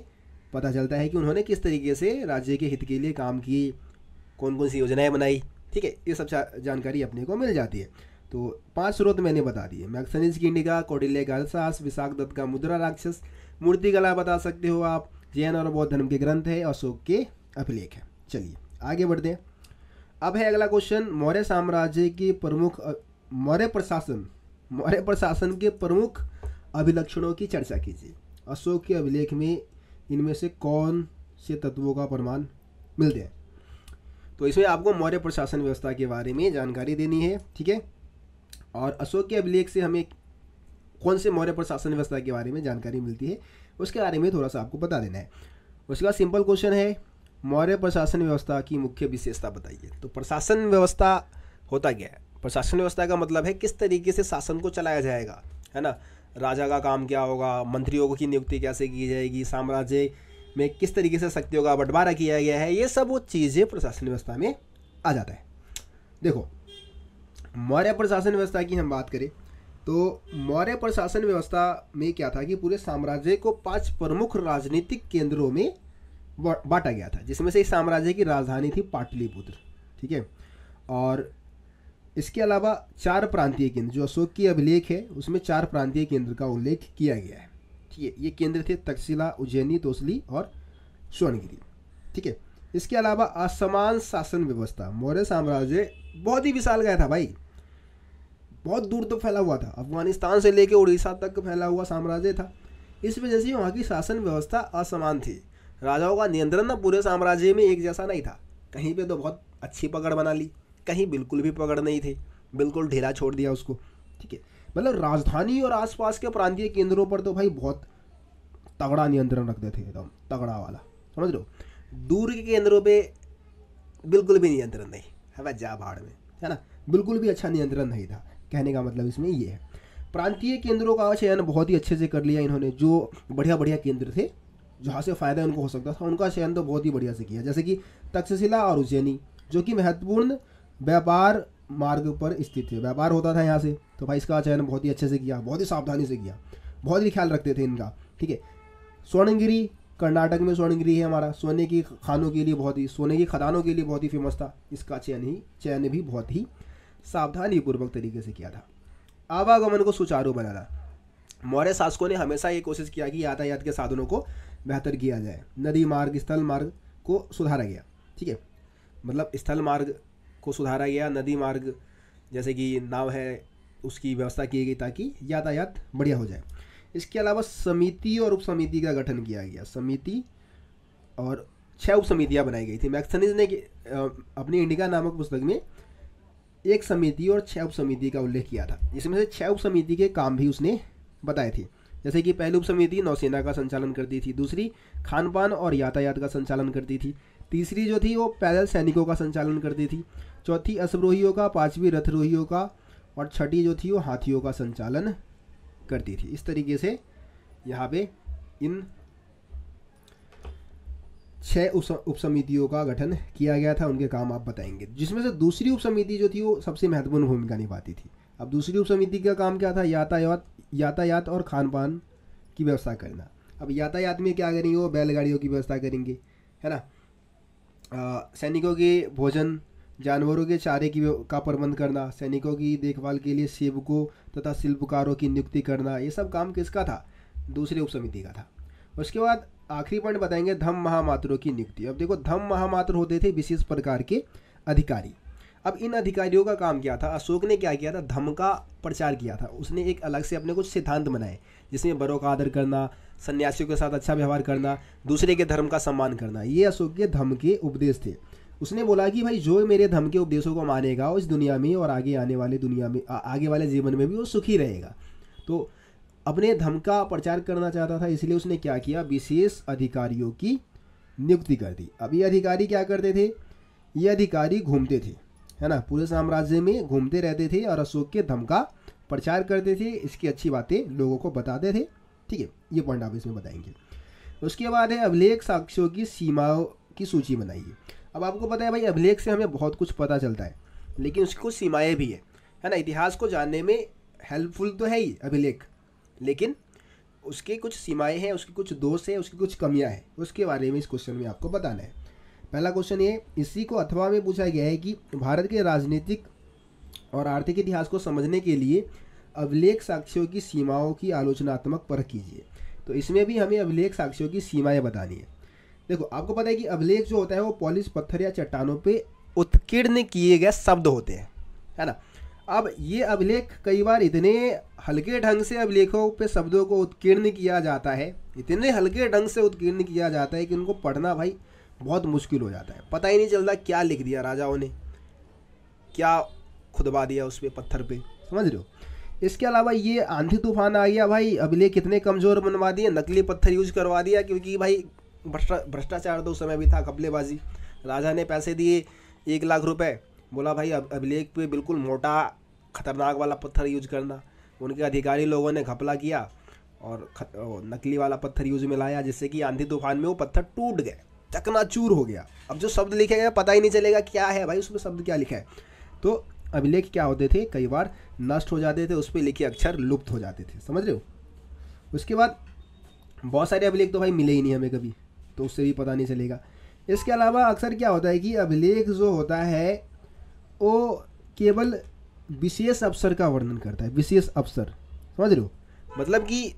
पता चलता है कि उन्होंने किस तरीके से राज्य के हित के लिए काम किए, कौन कौन सी योजनाएं बनाई। ठीक है, ये सब जानकारी अपने को मिल जाती है। तो 5 स्रोत मैंने बता दिए, मैक्सनीज की इंडिका, कौटिल्य का अर्थशास्त्र, विशाख दत्त का मुद्रा राक्षस, मूर्तिकला बता सकते हो आप, जैन और बौद्ध धर्म के ग्रंथ है, अशोक के अभिलेख है। चलिए आगे बढ़ते हैं। अब है अगला क्वेश्चन, मौर्य साम्राज्य की प्रमुख मौर्य प्रशासन के प्रमुख अभिलक्षणों की चर्चा कीजिए। अशोक के अभिलेख में इनमें से कौन से तत्वों का प्रमाण मिलते हैं। तो इसमें आपको मौर्य प्रशासन व्यवस्था के बारे में जानकारी देनी है। ठीक है, और अशोक के अभिलेख से हमें कौन से मौर्य प्रशासन व्यवस्था के बारे में जानकारी मिलती है उसके बारे में थोड़ा सा आपको बता देना है। उसके बाद सिंपल क्वेश्चन है, मौर्य प्रशासन व्यवस्था की मुख्य विशेषता बताइए। तो प्रशासन व्यवस्था होता क्या है, प्रशासन व्यवस्था का मतलब है किस तरीके से शासन को चलाया जाएगा, है ना, राजा का काम क्या होगा, मंत्रियों की नियुक्ति कैसे की जाएगी, साम्राज्य में किस तरीके से शक्तियों का बंटवारा किया गया है, ये सब वो चीज़ें प्रशासन व्यवस्था में आ जाता है। देखो, मौर्य प्रशासन व्यवस्था की हम बात करें तो मौर्य प्रशासन व्यवस्था में क्या था कि पूरे साम्राज्य को 5 प्रमुख राजनीतिक केंद्रों में बांटा गया था, जिसमें से इस साम्राज्य की राजधानी थी पाटलिपुत्र। ठीक है, और इसके अलावा 4 प्रांतीय केंद्र, जो अशोक की अभिलेख है उसमें 4 प्रांतीय केंद्र का उल्लेख किया गया है। ठीक है, ये केंद्र थे तक्षशिला, उज्जैनी, तोसली और स्वर्णगिरी। ठीक है, इसके अलावा असमान शासन व्यवस्था, मौर्य साम्राज्य बहुत ही विशाल गया था भाई, बहुत दूर तक फैला हुआ था, अफगानिस्तान से लेकर उड़ीसा तक फैला हुआ साम्राज्य था। इस वजह से वहाँ की शासन व्यवस्था असमान थी, राजाओं का नियंत्रण ना पूरे साम्राज्य में एक जैसा नहीं था। कहीं पे तो बहुत अच्छी पकड़ बना ली, कहीं बिल्कुल भी पकड़ नहीं थी, बिल्कुल ढीला छोड़ दिया उसको। ठीक है, मतलब राजधानी और आसपास के प्रांतीय केंद्रों पर तो भाई बहुत तगड़ा नियंत्रण रखते थे, एकदम तगड़ा वाला, समझ लो। दूर के केंद्रों पे बिल्कुल भी नियंत्रण नहीं है, वह जा भाड़ में, है ना, बिल्कुल भी अच्छा नियंत्रण नहीं था। कहने का मतलब इसमें ये है, प्रांतीय केंद्रों का चयन बहुत ही अच्छे से कर लिया इन्होंने, जो बढ़िया बढ़िया केंद्र थे जहाँ से फ़ायदा उनको हो सकता था, उनका चयन तो बहुत ही बढ़िया से किया। जैसे कि तक्षशिला और उज्जैनी, जो कि महत्वपूर्ण व्यापार मार्ग पर स्थित थे, व्यापार होता था यहाँ से, तो भाई इसका चयन बहुत ही अच्छे से किया, बहुत ही सावधानी से किया, बहुत ही ख्याल रखते थे इनका। ठीक है, स्वर्णगिरी, कर्नाटक में स्वर्णगिरी है हमारा, सोने की खानों के लिए बहुत ही, सोने की खदानों के लिए बहुत ही फेमस था, इसका चयन भी बहुत ही सावधानी पूर्वक तरीके से किया था। आवागमन को सुचारू बनाना, मौर्य शासकों ने हमेशा ये कोशिश किया कि यातायात के साधनों को बेहतर किया जाए। नदी मार्ग, स्थल मार्ग को सुधारा गया। ठीक है, मतलब स्थल मार्ग को सुधारा गया, नदी मार्ग जैसे कि नाव है उसकी व्यवस्था की गई ताकि यातायात बढ़िया हो जाए। इसके अलावा समिति और उप समिति का गठन किया गया, समिति और 6 उप समितियाँ बनाई गई थी। मैक्सनीज ने अपनी इंडिका नामक पुस्तक में 1 समिति और 6 उप समिति का उल्लेख किया था, जिसमें से 6 उप समिति के काम भी उसने बताए थे। जैसे कि पहली उप समिति नौसेना का संचालन करती थी, दूसरी खान पान और यातायात का संचालन करती थी, तीसरी जो थी वो पैदल सैनिकों का संचालन करती थी, चौथी अश्वरोहियों का, 5वीं रथरोहियों का और छठी जो थी वो हाथियों का संचालन करती थी। इस तरीके से यहाँ पे इन 6 उप समितियों का गठन किया गया था, उनके काम आप बताएंगे। जिसमें से दूसरी उप समिति जो थी वो सबसे महत्वपूर्ण भूमिका निभाती थी। अब दूसरी उप समिति का काम क्या था, यातायात और खान पान की व्यवस्था करना। अब यातायात में क्या करेंगे, वो बैलगाड़ियों की व्यवस्था करेंगे, है ना, सैनिकों के भोजन जानवरों के चारे का प्रबंध करना, सैनिकों की देखभाल के लिए सेवकों तथा शिल्पकारों की नियुक्ति करना, ये सब काम किसका था? दूसरे उपसमिति का था। उसके बाद आखिरी पॉइंट बताएंगे धम्म महामात्रों की नियुक्ति। अब देखो, धम्म महामात्र होते थे विशेष प्रकार के अधिकारी। अब इन अधिकारियों का काम क्या था? अशोक ने क्या किया था? धम्म का प्रचार किया था। उसने एक अलग से अपने कुछ सिद्धांत बनाए, जिसमें बड़ों का आदर करना, सन्यासियों के साथ अच्छा व्यवहार करना, दूसरे के धर्म का सम्मान करना, ये अशोक के धम्म के उपदेश थे। उसने बोला कि भाई जो मेरे धम्म के उपदेशों को मानेगा, इस दुनिया में और आगे आने वाले दुनिया में, आगे वाले जीवन में भी वो सुखी रहेगा। तो अपने धर्म का प्रचार करना चाहता था, इसलिए उसने क्या किया? विशेष अधिकारियों की नियुक्ति कर दी। अब ये अधिकारी क्या करते थे? ये अधिकारी घूमते थे, है ना, पूरे साम्राज्य में घूमते रहते थे और अशोक के धर्म का प्रचार करते थे, इसकी अच्छी बातें लोगों को बताते थे। ठीक है, ये पॉइंट आप इसमें बताएंगे। उसके बाद है अभिलेख साक्ष्यों की सीमाओं की सूची बनाइए। अब आपको पता है भाई, अभिलेख से हमें बहुत कुछ पता चलता है, लेकिन उसकी कुछ सीमाएँ भी है ना। इतिहास को जानने में हेल्पफुल तो है ही अभिलेख, लेकिन उसके कुछ सीमाएं हैं, उसके कुछ दोष हैं, उसकी कुछ कमियां हैं। उसके बारे में इस क्वेश्चन में आपको बताना है। पहला क्वेश्चन ये, इसी को अथवा में पूछा गया है कि भारत के राजनीतिक और आर्थिक इतिहास को समझने के लिए अभिलेख साक्ष्यों की सीमाओं की आलोचनात्मक परख कीजिए। तो इसमें भी हमें अभिलेख साक्ष्यों की सीमाएं बतानी है। देखो, आपको पता है कि अभिलेख जो होता है वो पॉलिश पत्थर या चट्टानों पर उत्कीर्ण किए गए शब्द होते हैं, है ना। अब ये अभिलेख कई बार इतने हल्के ढंग से अभिलेखों पे शब्दों को उत्कीर्ण किया जाता है, इतने हल्के ढंग से उत्कीर्ण किया जाता है कि उनको पढ़ना भाई बहुत मुश्किल हो जाता है। पता ही नहीं चलता क्या लिख दिया राजाओं ने, क्या खुदबा दिया उस पर पत्थर पे, समझ रहे हो। इसके अलावा ये आंधी तूफान आ गया भाई, अभिलेख कितने कमज़ोर बनवा दिए, नकली पत्थर यूज करवा दिया, क्योंकि भाई भ्रष्टाचार तो उस समय भी था, घपलेबाजी। राजा ने पैसे दिए 1 लाख रुपए, बोला भाई अभिलेख पे बिल्कुल मोटा खतरनाक वाला पत्थर यूज करना। उनके अधिकारी लोगों ने घपला किया और नकली वाला पत्थर यूज में लाया, जिससे कि आंधी तूफान में वो पत्थर टूट गए, चकनाचूर हो गया। अब जो शब्द लिखे गए पता ही नहीं चलेगा क्या है भाई, उसमें शब्द क्या लिखा है। तो अभिलेख क्या होते थे, कई बार नष्ट हो जाते थे, उस पर लिखे अक्षर लुप्त हो जाते थे, समझ रहे हो। उसके बाद बहुत सारे अभिलेख तो भाई मिले ही नहीं हमें कभी, तो उससे भी पता नहीं चलेगा। इसके अलावा अक्सर क्या होता है कि अभिलेख जो होता है वो केवल विशेष अवसर का वर्णन करता है, विशेष अवसर, समझ रहे हो। मतलब कि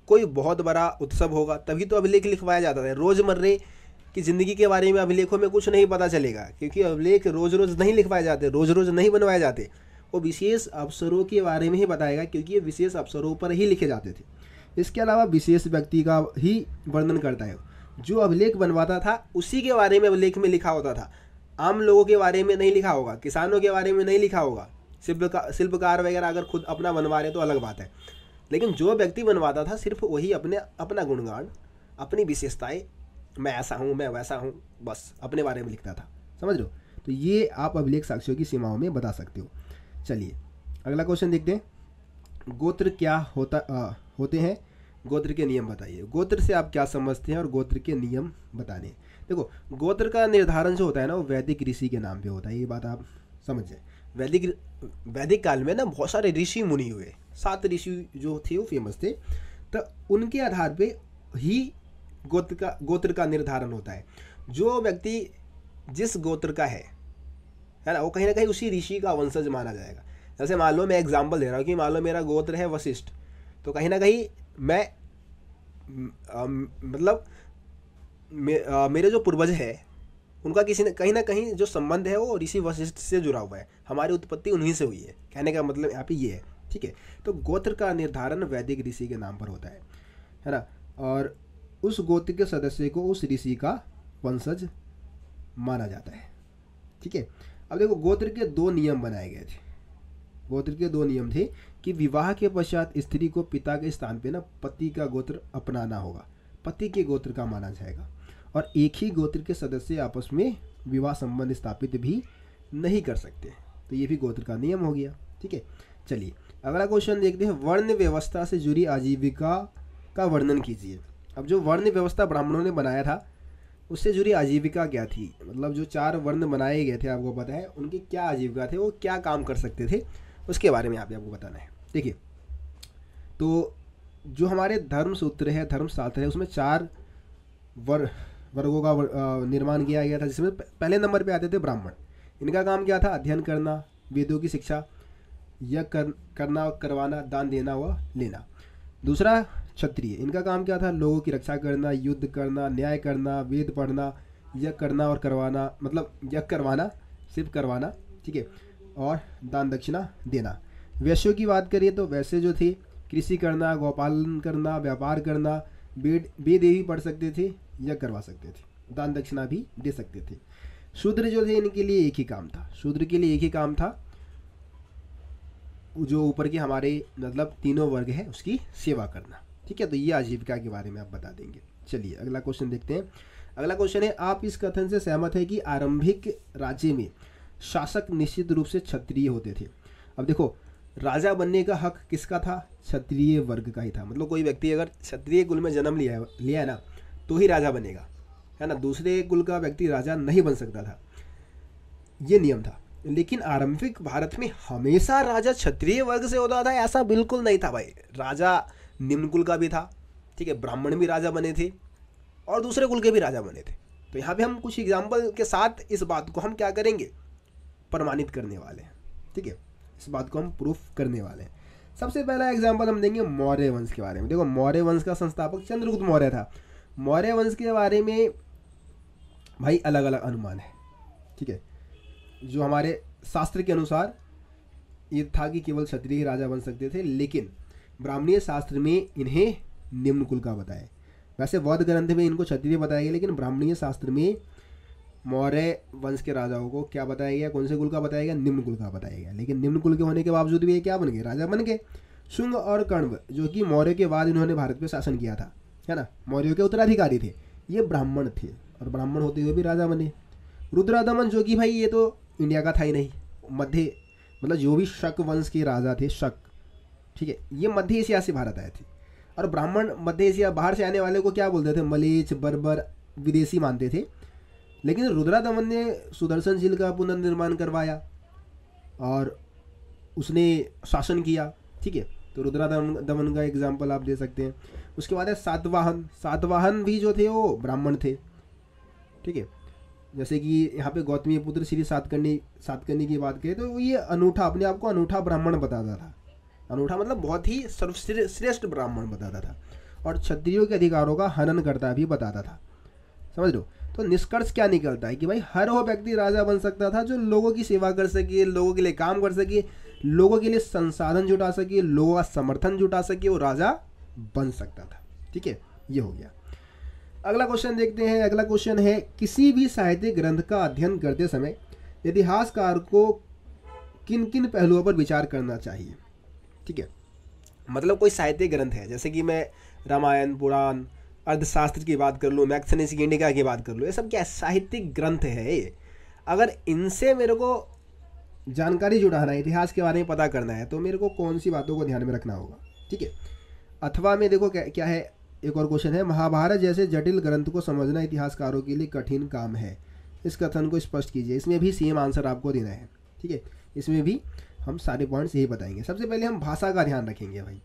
कोई बहुत बड़ा उत्सव होगा तभी तो अभिलेख लिखवाया जाता है। रोज़मर्रे की ज़िंदगी के बारे में अभिलेखों में कुछ नहीं पता चलेगा, क्योंकि अभिलेख रोज़ रोज़ नहीं लिखवाए जाते, रोज़ रोज़ नहीं बनवाए जाते। वो विशेष अवसरों के बारे में ही बताएगा, क्योंकि ये विशेष अवसरों पर ही लिखे जाते थे। इसके अलावा विशेष व्यक्ति का ही वर्णन करता है। जो अभिलेख बनवाता था उसी के बारे में अभिलेख में लिखा होता था, आम लोगों के बारे में नहीं लिखा होगा, किसानों के बारे में नहीं लिखा होगा। शिल्पकार वगैरह अगर खुद अपना बनवा रहे तो अलग बात है, लेकिन जो व्यक्ति बनवाता था सिर्फ वही अपना गुणगान, अपनी विशेषताएं, मैं ऐसा हूँ, मैं वैसा हूँ, बस अपने बारे में लिखता था, समझ लो। तो ये आप अभिलेख साक्ष्यों की सीमाओं में बता सकते हो। चलिए अगला क्वेश्चन देखते हैं। गोत्र क्या होते हैं, गोत्र के नियम बताइए। गोत्र से आप क्या समझते हैं और गोत्र के नियम बताने। देखो, गोत्र का निर्धारण जो होता है ना, वो वैदिक ऋषि के नाम पे होता है, ये बात आप समझ जाए। वैदिक काल में ना बहुत सारे ऋषि मुनि हुए, 7 ऋषि जो थे वो फेमस थे, तो उनके आधार पे ही गोत्र का निर्धारण होता है। जो व्यक्ति जिस गोत्र का है ना, वो कहीं ना कहीं उसी ऋषि का वंशज माना जाएगा। जैसे मान लो, मैं एग्जाम्पल दे रहा हूँ कि मान लो मेरा गोत्र है वशिष्ठ, तो कहीं ना कहीं मैं मतलब मेरे जो पूर्वज है उनका कहीं ना कहीं जो संबंध है वो ऋषि वशिष्ठ से जुड़ा हुआ है, हमारी उत्पत्ति उन्हीं से हुई है, कहने का मतलब यहाँ पे ये है। ठीक है, तो गोत्र का निर्धारण वैदिक ऋषि के नाम पर होता है ना, और उस गोत्र के सदस्य को उस ऋषि का वंशज माना जाता है। ठीक है, अब देखो, गोत्र के 2 नियम बनाए गए थे। गोत्र के 2 नियम थे कि विवाह के पश्चात स्त्री को पिता के स्थान पे ना पति का गोत्र अपनाना होगा, पति के गोत्र का माना जाएगा, और एक ही गोत्र के सदस्य आपस में विवाह संबंध स्थापित भी नहीं कर सकते। तो ये भी गोत्र का नियम हो गया। ठीक है, चलिए अगला क्वेश्चन देखते हैं। वर्ण व्यवस्था से जुड़ी आजीविका का वर्णन कीजिए। अब जो वर्ण व्यवस्था ब्राह्मणों ने बनाया था उससे जुड़ी आजीविका क्या थी, मतलब जो 4 वर्ण बनाए गए थे, आपको पता है उनकी क्या आजीविका थे, वो क्या काम कर सकते थे, उसके बारे में आपको बताना है। देखिए, तो जो हमारे धर्म सूत्र है, धर्मशास्त्र है, उसमें 4 वर्गों का निर्माण किया गया था, जिसमें पहले नंबर पे आते थे ब्राह्मण। इनका काम क्या था? अध्ययन करना, वेदों की शिक्षा, यज्ञ करना, करवाना, दान देना व लेना। दूसरा क्षत्रिय, इनका काम क्या था? लोगों की रक्षा करना, युद्ध करना, न्याय करना, वेद पढ़ना, यज्ञ करना और करवाना, मतलब यज्ञ करवाना, सिर्फ करवाना, ठीक है, और दान दक्षिणा देना। वैश्यों की बात करिए तो वैश्य जो थे कृषि करना, गौपालन करना, व्यापार करना, वेद भी पढ़ सकते थे, यज्ञ करवा सकते थे, दान दक्षिणा भी दे सकते थे। शूद्र जो थे इनके लिए एक ही काम था, शूद्र के लिए एक ही काम था, जो ऊपर के हमारे मतलब तीनों वर्ग है उसकी सेवा करना, ठीक है। तो ये आजीविका के बारे में आप बता देंगे। चलिए अगला क्वेश्चन देखते हैं। अगला क्वेश्चन है, आप इस कथन से सहमत है कि आरंभिक राज्य में शासक निश्चित रूप से क्षत्रिय होते थे। अब देखो, राजा बनने का हक किसका था? क्षत्रिय वर्ग का ही था। मतलब कोई व्यक्ति अगर क्षत्रिय कुल में जन्म लिया है ना, तो ही राजा बनेगा, है ना। दूसरे कुल का व्यक्ति राजा नहीं बन सकता था, ये नियम था। लेकिन आरंभिक भारत में हमेशा राजा क्षत्रिय वर्ग से होता था, ऐसा बिल्कुल नहीं था भाई। राजा निम्न कुल का भी था, ठीक है, ब्राह्मण भी राजा बने थे और दूसरे कुल के भी राजा बने थे। तो यहाँ पे हम कुछ एग्जाम्पल के साथ इस बात को हम क्या करेंगे? प्रमाणित करने वाले हैं, ठीक है, इस बात को हम प्रूफ करने वाले हैं। सबसे पहला एग्जाम्पल हम देंगे मौर्य वंश के बारे में। देखो, मौर्य वंश का संस्थापक चंद्रगुप्त मौर्य था। मौर्य वंश के बारे में भाई अलग अलग अनुमान है, ठीक है। जो हमारे शास्त्र के अनुसार ये था कि केवल क्षत्रिय ही राजा बन सकते थे, लेकिन ब्राह्मणीय शास्त्र में इन्हें निम्न कुल का बताया। वैसे बौद्ध ग्रंथ में इनको क्षत्रिय बताया गया, लेकिन ब्राह्मणीय शास्त्र में मौर्य वंश के राजाओं को क्या बताया गया? कौन से कुल का बताया गया? निम्न कुल का बताया गया। लेकिन निम्न कुल के होने के बावजूद भी ये क्या बन गए? राजा बन गए। शुंग और कण्व जो कि मौर्य के बाद इन्होंने भारत पे शासन किया था, है ना, मौर्यों के उत्तराधिकारी थे, ये ब्राह्मण थे और ब्राह्मण होते हुए भी राजा बने। रुद्रादमन जो कि भाई ये तो इंडिया का था ही नहीं, मध्य मतलब जो भी शक वंश के राजा थे, शक, ठीक है, ये मध्य एशिया से भारत आए थे। और ब्राह्मण मध्य एशिया बाहर से आने वाले को क्या बोलते थे? मलेच्छ, बर्बर, विदेशी मानते थे। लेकिन रुद्रादमन ने सुदर्शन झील का पुनर्निर्माण करवाया और उसने शासन किया, ठीक है। तो रुद्रादमन का एग्जाम्पल आप दे सकते हैं। उसके बाद है सातवाहन। सातवाहन भी जो थे वो ब्राह्मण थे, ठीक है। जैसे कि यहाँ पे गौतमी पुत्र श्री सातकर्णी की बात करें तो ये अनूठा, अपने आप को अनूठा ब्राह्मण बताता था। अनूठा मतलब बहुत ही सर्वश्रेष्ठ ब्राह्मण बताता था और क्षत्रियों के अधिकारों का हनन करता भी बताता था, समझ लो। तो निष्कर्ष क्या निकलता है कि भाई हर वो व्यक्ति राजा बन सकता था जो लोगों की सेवा कर सके, लोगों के लिए काम कर सके, लोगों के लिए संसाधन जुटा सके, लोगों का समर्थन जुटा सके, वो राजा बन सकता था, ठीक है। ये हो गया। अगला क्वेश्चन देखते हैं। अगला क्वेश्चन है, किसी भी साहित्यिक ग्रंथ का अध्ययन करते समय इतिहासकार को किन किन पहलुओं पर विचार करना चाहिए? ठीक है, मतलब कोई साहित्यिक ग्रंथ है, जैसे कि मैं रामायण, पुराण, अर्थशास्त्र की बात कर लूँ, मैक्सनेस इंडिका की बात कर लूँ, ये सब क्या साहित्यिक ग्रंथ है ये। अगर इनसे मेरे को जानकारी जुटाना है, इतिहास के बारे में पता करना है, तो मेरे को कौन सी बातों को ध्यान में रखना होगा, ठीक है। अथवा में देखो क्या है, एक और क्वेश्चन है, महाभारत जैसे जटिल ग्रंथ को समझना इतिहासकारों के लिए कठिन काम है, इस कथन को स्पष्ट कीजिए। इसमें भी सेम आंसर आपको देना है, ठीक है। इसमें भी हम सारे पॉइंट्स यही बताएंगे। सबसे पहले हम भाषा का ध्यान रखेंगे भाई,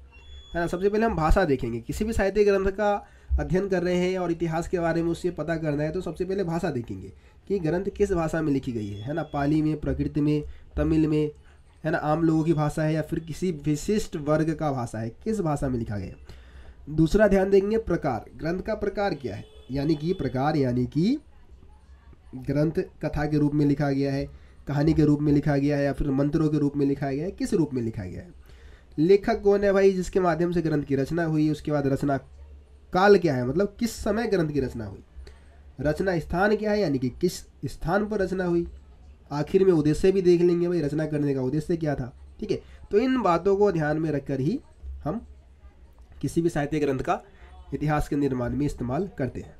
है ना। सबसे पहले हम भाषा देखेंगे। किसी भी साहित्य ग्रंथ का अध्ययन कर रहे हैं और इतिहास के बारे में उससे पता करना है, तो सबसे पहले भाषा देखेंगे कि ग्रंथ किस भाषा में लिखी गई है ना, पाली में, प्रकृत में, तमिल में, है ना, आम लोगों की भाषा है या फिर किसी विशिष्ट वर्ग का भाषा है, किस भाषा में लिखा गया। दूसरा ध्यान देंगे प्रकार, ग्रंथ का प्रकार क्या है, यानी कि प्रकार यानी कि ग्रंथ कथा के रूप में लिखा गया है, कहानी के रूप में लिखा गया है या फिर मंत्रों के रूप में लिखा गया है, किस रूप में लिखा गया है। लेखक कौन है भाई, जिसके माध्यम से ग्रंथ की रचना हुई। उसके बाद रचना काल क्या है, मतलब किस समय ग्रंथ की रचना हुई। रचना स्थान क्या है, यानी कि किस स्थान पर रचना हुई। आखिर में उद्देश्य भी देख लेंगे भाई, रचना करने का उद्देश्य क्या था, ठीक है। तो इन बातों को ध्यान में रखकर ही हम किसी भी साहित्य ग्रंथ का इतिहास के निर्माण में इस्तेमाल करते हैं।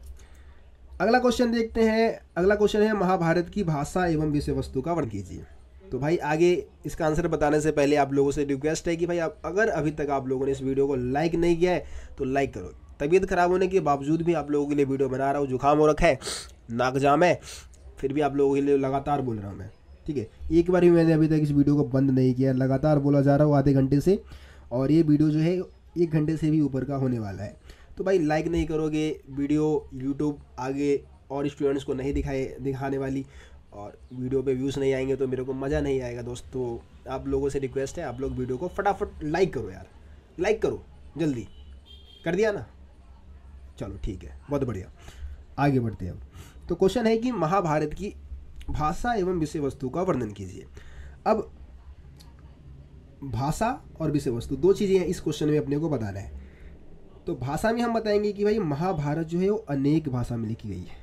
अगला क्वेश्चन देखते हैं। अगला क्वेश्चन है, महाभारत की भाषा एवं विषय वस्तु का वर्णन कीजिए। तो भाई आगे इसका आंसर बताने से पहले आप लोगों से रिक्वेस्ट है कि भाई आप अगर अभी तक आप लोगों ने इस वीडियो को लाइक नहीं किया है तो लाइक करो। तबीयत खराब होने के बावजूद भी आप लोगों के लिए वीडियो बना रहा हूँ, जुकाम हो रखा है, नाक जाम है, फिर भी आप लोगों के लिए लगातार बोल रहा हूँ मैं, ठीक है। एक बार भी मैंने अभी तक इस वीडियो को बंद नहीं किया, लगातार बोला जा रहा हूँ आधे घंटे से, और ये वीडियो जो है 1 घंटे से भी ऊपर का होने वाला है। तो भाई लाइक नहीं करोगे वीडियो यूट्यूब आगे और स्टूडेंट्स को नहीं दिखाने वाली, और वीडियो पे व्यूज़ नहीं आएंगे तो मेरे को मज़ा नहीं आएगा दोस्त। तो आप लोगों से रिक्वेस्ट है, आप लोग वीडियो को फटाफट लाइक करो यार, लाइक करो जल्दी। कर दिया ना? चलो ठीक है, बहुत बढ़िया, आगे बढ़ते हैं अब। तो क्वेश्चन है कि महाभारत की भाषा एवं विषय वस्तु का वर्णन कीजिए। अब भाषा और विषय वस्तु दो चीज़ें हैं इस क्वेश्चन में अपने को बताना है। तो भाषा में हम बताएंगे कि भाई महाभारत जो है वो अनेक भाषा में लिखी गई है,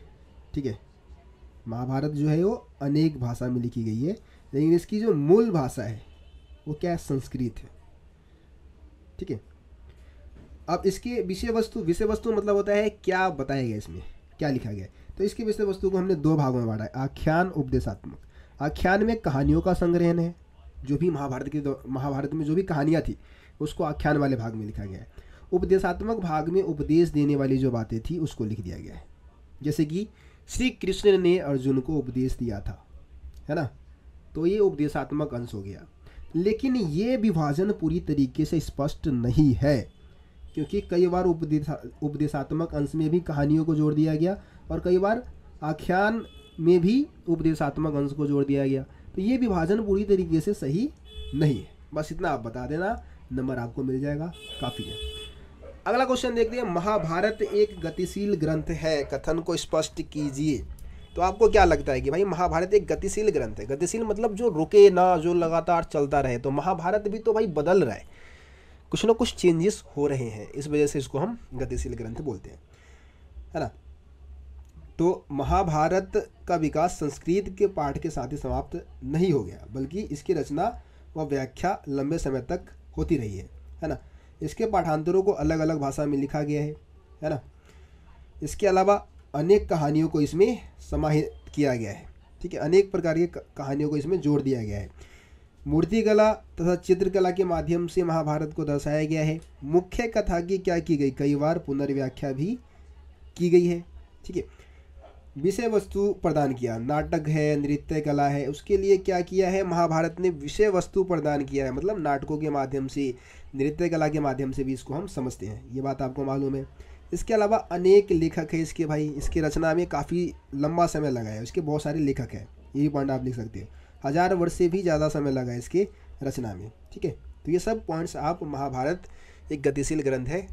ठीक है। महाभारत जो है वो अनेक भाषा में लिखी गई है, लेकिन इसकी जो मूल भाषा है वो क्या है? संस्कृत है, ठीक है। अब इसके विषय वस्तु मतलब होता है क्या बताया गया, इसमें क्या लिखा गया है। तो इसके विषय वस्तु को हमने दो भागों में बांटा है, आख्यान, उपदेशात्मक। आख्यान में कहानियों का संग्रहण है, जो भी महाभारत में जो भी कहानियाँ थी उसको आख्यान वाले भाग में लिखा गया है। उपदेशात्मक भाग में उपदेश देने वाली जो बातें थी उसको लिख दिया गया है, जैसे कि श्री कृष्ण ने अर्जुन को उपदेश दिया था, है ना, तो ये उपदेशात्मक अंश हो गया। लेकिन ये विभाजन पूरी तरीके से स्पष्ट नहीं है, क्योंकि कई बार उपदेशात्मक अंश में भी कहानियों को जोड़ दिया गया और कई बार आख्यान में भी उपदेशात्मक अंश को जोड़ दिया गया। तो ये विभाजन पूरी तरीके से सही नहीं है। बस इतना आप बता देना, नंबर आपको मिल जाएगा, काफ़ी है। अगला क्वेश्चन देखते हैं, महाभारत एक गतिशील ग्रंथ है, कथन को स्पष्ट कीजिए। तो आपको क्या लगता है कि भाई महाभारत एक गतिशील ग्रंथ है? गतिशील मतलब जो रुके ना, जो लगातार चलता रहे। तो महाभारत भी तो भाई बदल रहा है, कुछ ना कुछ चेंजेस हो रहे हैं, इस वजह से इसको हम गतिशील ग्रंथ बोलते हैं, है ना। तो महाभारत का विकास संस्कृत के पाठ के साथ ही समाप्त नहीं हो गया, बल्कि इसकी रचना व व्याख्या लंबे समय तक होती रही है ना। इसके पाठांतरों को अलग अलग भाषा में लिखा गया है ना। इसके अलावा अनेक कहानियों को इसमें समाहित किया गया है, ठीक है। अनेक प्रकार की कहानियों को इसमें जोड़ दिया गया है। मूर्तिकला तथा चित्रकला के माध्यम से महाभारत को दर्शाया गया है। मुख्य कथा की क्या की गई, कई बार पुनर्व्याख्या भी की गई है, ठीक है। विषय वस्तु प्रदान किया, नाटक है, नृत्य कला है, उसके लिए क्या किया है महाभारत ने? विषय वस्तु प्रदान किया है, मतलब नाटकों के माध्यम से, नृत्य कला के माध्यम से भी इसको हम समझते हैं, ये बात आपको मालूम है। इसके अलावा अनेक लेखक है इसके, भाई इसकी रचना में काफ़ी लंबा समय लगा है, इसके बहुत सारे लेखक हैं, ये भी पॉइंट आप लिख सकते हैं। 1000 वर्ष से भी ज़्यादा समय लगा है इसके रचना में, ठीक है। तो ये सब पॉइंट्स आप महाभारत एक गतिशील ग्रंथ है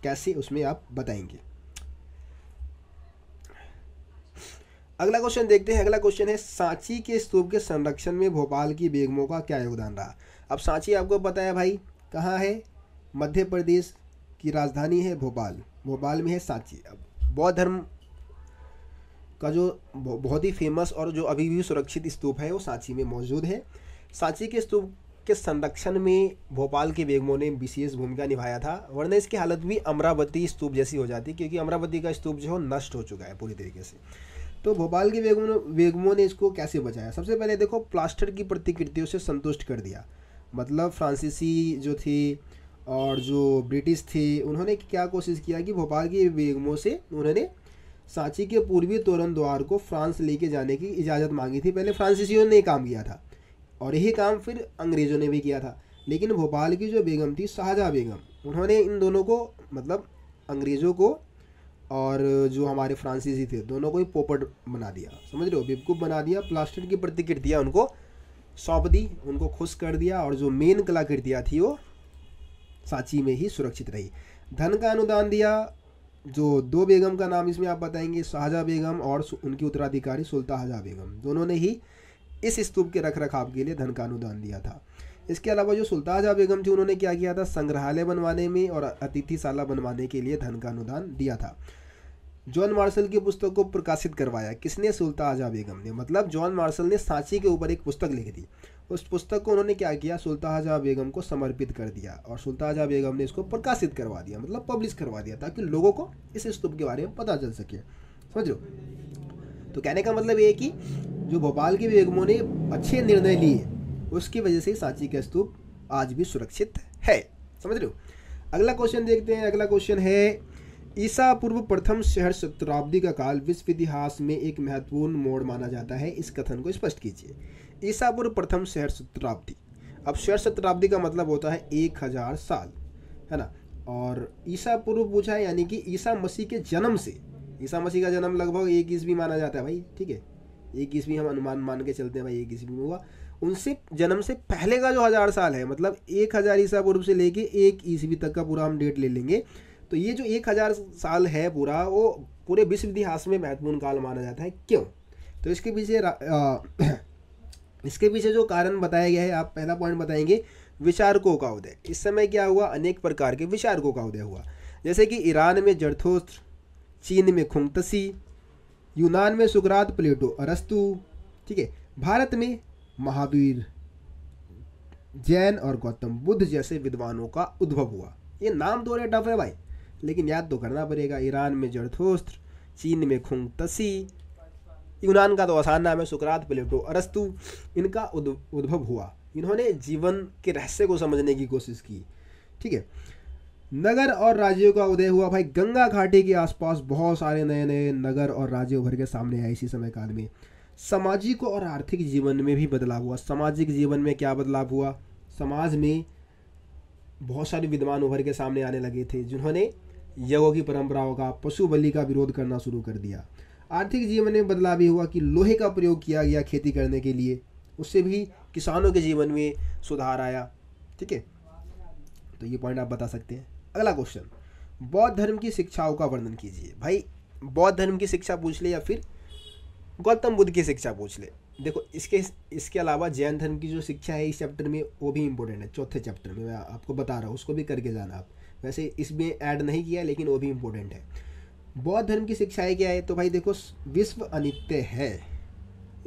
कैसे उसमें आप बताएंगे। अगला क्वेश्चन देखते हैं। अगला क्वेश्चन है, सांची के स्तूप के संरक्षण में भोपाल की बेगमों का क्या योगदान रहा? अब सांची आपको पता है भाई कहाँ है? मध्य प्रदेश की राजधानी है भोपाल, भोपाल में है सांची। अब बौद्ध धर्म का जो बहुत ही फेमस और जो अभी भी सुरक्षित स्तूप है वो सांची में मौजूद है। सांची के स्तूप के संरक्षण में भोपाल के बेगमों ने विशेष भूमिका निभाया था, वरना इसकी हालत भी अमरावती स्तूप जैसी हो जाती, क्योंकि अमरावती का स्तूप जो है नष्ट हो चुका है पूरी तरीके से। तो भोपाल के बेगमों ने इसको कैसे बचाया? सबसे पहले देखो, प्लास्टर की प्रतिकृतियों से संतुष्ट कर दिया। मतलब फ्रांसीसी जो थे और जो ब्रिटिश थे, उन्होंने क्या कोशिश किया कि भोपाल की बेगमों से उन्होंने सांची के पूर्वी तोरण द्वार को फ्रांस लेके जाने की इजाज़त मांगी थी। पहले फ्रांसीसियों ने काम किया था और यही काम फिर अंग्रेज़ों ने भी किया था, लेकिन भोपाल की जो बेगम थी शाहजहाँ बेगम, उन्होंने इन दोनों को, मतलब अंग्रेज़ों को और जो हमारे फ्रांसीसी थे, दोनों को ही पोपट बना दिया, समझ रहे हो, बेवकूफ़ बना दिया। प्लास्टर की प्रतिकृतियाँ उनको सौंप दी, उनको खुश कर दिया, और जो मेन कलाकृतियाँ थी वो सांची में ही सुरक्षित रही। धन का अनुदान दिया। जो दो बेगम का नाम इसमें आप बताएंगे, शाहजहाँ बेगम और उनकी उत्तराधिकारी सुल्तान बेगम, दोनों ने ही इस स्तूप के रख रखाव के लिए धन का अनुदान दिया था। इसके अलावा जो सुल्तान बेगम थी, उन्होंने क्या किया था? संग्रहालय बनवाने में और अतिथिशाला बनवाने के लिए धन का अनुदान दिया था। जॉन मार्शल की पुस्तक को प्रकाशित करवाया किसने? सुल्तान बेगम ने। मतलब जॉन मार्शल ने सांची के ऊपर एक पुस्तक लिखी थी, उस पुस्तक को उन्होंने क्या किया? सुल्तान बेगम को समर्पित कर दिया और सुल्तान बेगम ने इसको प्रकाशित करवा दिया, मतलब पब्लिश करवा दिया, ताकि लोगों को इस स्तूप के बारे में पता चल सके, समझ लो। तो कहने का मतलब ये है कि जो भोपाल की बेगमों ने अच्छे निर्णय लिए, उसकी वजह से सांची का स्तूप आज भी सुरक्षित है, समझ रहे हो। अगला क्वेश्चन देखते हैं। अगला क्वेश्चन है, ईसा पूर्व प्रथम सहस्राब्दी का काल विश्व इतिहास में एक महत्वपूर्ण मोड़ माना जाता है, इस कथन को स्पष्ट कीजिए। ईसा पूर्व प्रथम सहस्राब्दी, अब सहस्राब्दी का मतलब होता है 1000 साल, है ना। और ईसा पूर्व पूछा है, यानी कि ईसा मसीह के जन्म से, ईसा मसीह का जन्म लगभग 1 ईस्वी माना जाता है भाई, ठीक है, 1 ईस्वी हम अनुमान मान के चलते हैं भाई 1 ईस्वी में हुआ, उनसे जन्म से पहले का जो 1000 साल है, मतलब 1000 ईसा पूर्व से लेके 1 ईस्वी तक का पूरा हम डेट ले लेंगे, तो ये जो 1000 साल है पूरा, वो पूरे विश्व इतिहास में महत्वपूर्ण काल माना जाता है। क्यों? तो इसके पीछे जो कारण बताया गया है, आप पहला पॉइंट बताएंगे विचारकों का उदय। इस समय क्या हुआ? अनेक प्रकार के विचारकों का उदय हुआ, जैसे कि ईरान में जरथुस्त्र, चीन में खुंगत्सी, यूनान में सुकरात, प्लेटो, अरस्तु, ठीक है, भारत में महावीर, जैन और गौतम बुद्ध जैसे विद्वानों का उद्भव हुआ। ये नाम थोड़े टफ है भाई, लेकिन याद तो करना पड़ेगा। ईरान में जरथुस्त्र, चीन में खुंगत्सी, यूनान का तो आसान नाम है सुकरात, प्लेटो, अरस्तु, इनका उद्भव हुआ। इन्होंने जीवन के रहस्य को समझने की कोशिश की, ठीक है। नगर और राज्यों का उदय हुआ भाई। गंगा घाटी के आसपास बहुत सारे नए नए नगर और राज्य उभर के सामने आए इसी समय काल में। सामाजिक और आर्थिक जीवन में भी बदलाव हुआ। सामाजिक जीवन में क्या बदलाव हुआ? समाज में बहुत सारे विद्वान उभर के सामने आने लगे थे, जिन्होंने यज्ञों की परंपराओं का, पशु बलि का विरोध करना शुरू कर दिया। आर्थिक जीवन में बदलाव भी हुआ कि लोहे का प्रयोग किया गया खेती करने के लिए, उससे भी किसानों के जीवन में सुधार आया, ठीक है। तो ये पॉइंट आप बता सकते हैं। अगला क्वेश्चन, बौद्ध धर्म की शिक्षाओं का वर्णन कीजिए। भाई बौद्ध धर्म की शिक्षा पूछ ले या फिर गौतम बुद्ध की शिक्षा पूछ ले। देखो इसके अलावा जैन धर्म की जो शिक्षा है इस चैप्टर में, वो भी इंपॉर्टेंट है। चौथे चैप्टर में मैं आपको बता रहा हूँ, उसको भी करके जाना आप। वैसे इसमें ऐड नहीं किया है, लेकिन वो भी इंपॉर्टेंट है। बौद्ध धर्म की शिक्षाएं क्या है? तो भाई देखो, विश्व अनित्य है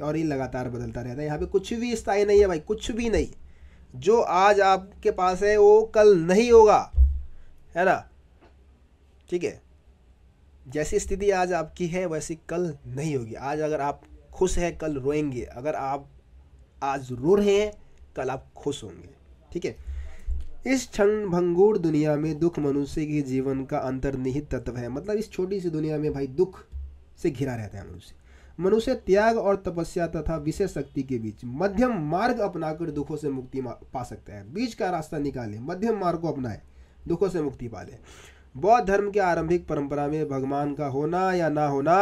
और ये लगातार बदलता रहता है। यहाँ पे कुछ भी स्थायी नहीं है भाई, कुछ भी नहीं। जो आज आपके पास है वो कल नहीं होगा, है ना, ठीक है। जैसी स्थिति आज आपकी है वैसी कल नहीं होगी। आज अगर आप खुश हैं कल रोएंगे, अगर आप आज रो रहे हैं कल आप खुश होंगे, ठीक है। इस क्षण भंगुर दुनिया में दुख मनुष्य के जीवन का अंतर्निहित तत्व है। मतलब इस छोटी सी दुनिया में भाई दुख से घिरा रहता है मनुष्य त्याग और तपस्या तथा विशेष शक्ति के बीच मध्यम मार्ग अपनाकर दुखों से मुक्ति पा सकता है। बीच का रास्ता निकाले, मध्यम मार्ग को अपनाए, दुखों से मुक्ति पाले। बौद्ध धर्म के आरंभिक परंपरा में भगवान का होना या ना होना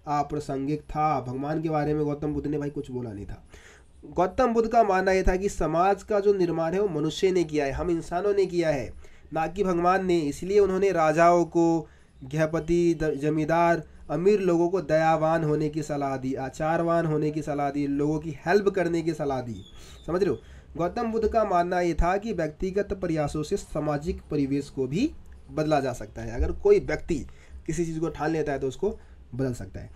अप्रासंगिक था। भगवान के बारे में गौतम बुद्ध ने भाई कुछ बोला नहीं था। गौतम बुद्ध का मानना यह था कि समाज का जो निर्माण है वो मनुष्य ने किया है, हम इंसानों ने किया है, ना कि भगवान ने। इसलिए उन्होंने राजाओं को, गृहपति, जमींदार, अमीर लोगों को दयावान होने की सलाह दी, आचारवान होने की सलाह दी, लोगों की हेल्प करने की सलाह दी। समझ रहे हो? गौतम बुद्ध का मानना ये था कि व्यक्तिगत प्रयासों से सामाजिक परिवेश को भी बदला जा सकता है। अगर कोई व्यक्ति किसी चीज़ को ठान लेता है तो उसको बदल सकता है।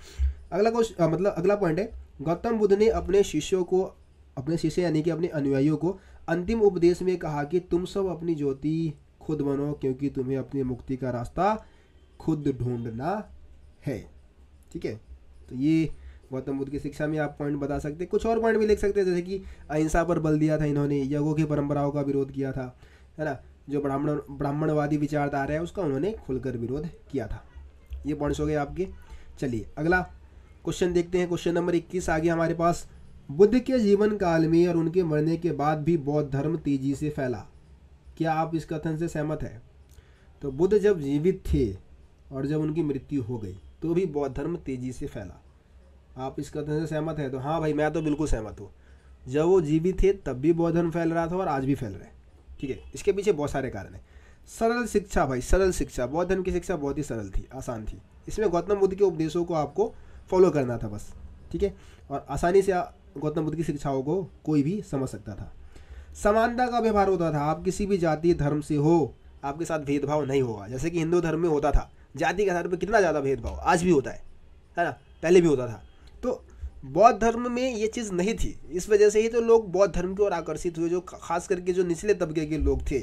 अगला पॉइंट है, गौतम बुद्ध ने अपने शिष्य यानी कि अपने अनुयायियों को अंतिम उपदेश में कहा कि तुम सब अपनी ज्योति खुद बनो, क्योंकि तुम्हें अपनी मुक्ति का रास्ता खुद ढूंढना है, ठीक है। तो ये गौतम बुद्ध की शिक्षा में आप पॉइंट बता सकते हैं। कुछ और पॉइंट भी लिख सकते हैं, जैसे कि अहिंसा पर बल दिया था इन्होंने, यज्ञों की परंपराओं का विरोध किया था, है ना। जो ब्राह्मणवादी विचारधारा है उसका उन्होंने खुलकर विरोध किया था। ये पॉइंट्स हो गए आपके। चलिए अगला क्वेश्चन देखते हैं। क्वेश्चन नंबर 21 आ गया हमारे पास। बुद्ध के जीवन काल में और उनके मरने के बाद भी बौद्ध धर्म तेजी से फैला। क्या आप इस कथन से सहमत हैं? तो बुद्ध जब जीवित थे और जब उनकी मृत्यु हो गई तो भी बौद्ध धर्म तेजी से फैला। आप इस कथन से सहमत हैं? तो हाँ भाई, मैं तो बिल्कुल सहमत हूँ। जब वो जीवित थे तब भी बौद्ध धर्म फैल रहा था और आज भी फैल रहा है, ठीक है। इसके पीछे बहुत सारे कारण हैं। सरल शिक्षा भाई, सरल शिक्षा। बौद्ध धर्म की शिक्षा बहुत ही सरल थी, आसान थी। इसमें गौतम बुद्ध के उपदेशों को आपको फॉलो करना था बस, ठीक है। और आसानी से गौतम बुद्ध की शिक्षाओं को कोई भी समझ सकता था। समानता का व्यवहार होता था। आप किसी भी जाति धर्म से हो, आपके साथ भेदभाव नहीं होगा। जैसे कि हिंदू धर्म में होता था, जाति के आधार पर कितना ज़्यादा भेदभाव, आज भी होता है ना, पहले भी होता था। तो बौद्ध धर्म में ये चीज़ नहीं थी। इस वजह से ही तो लोग बौद्ध धर्म की ओर आकर्षित हुए। जो खास करके जो निचले तबके के लोग थे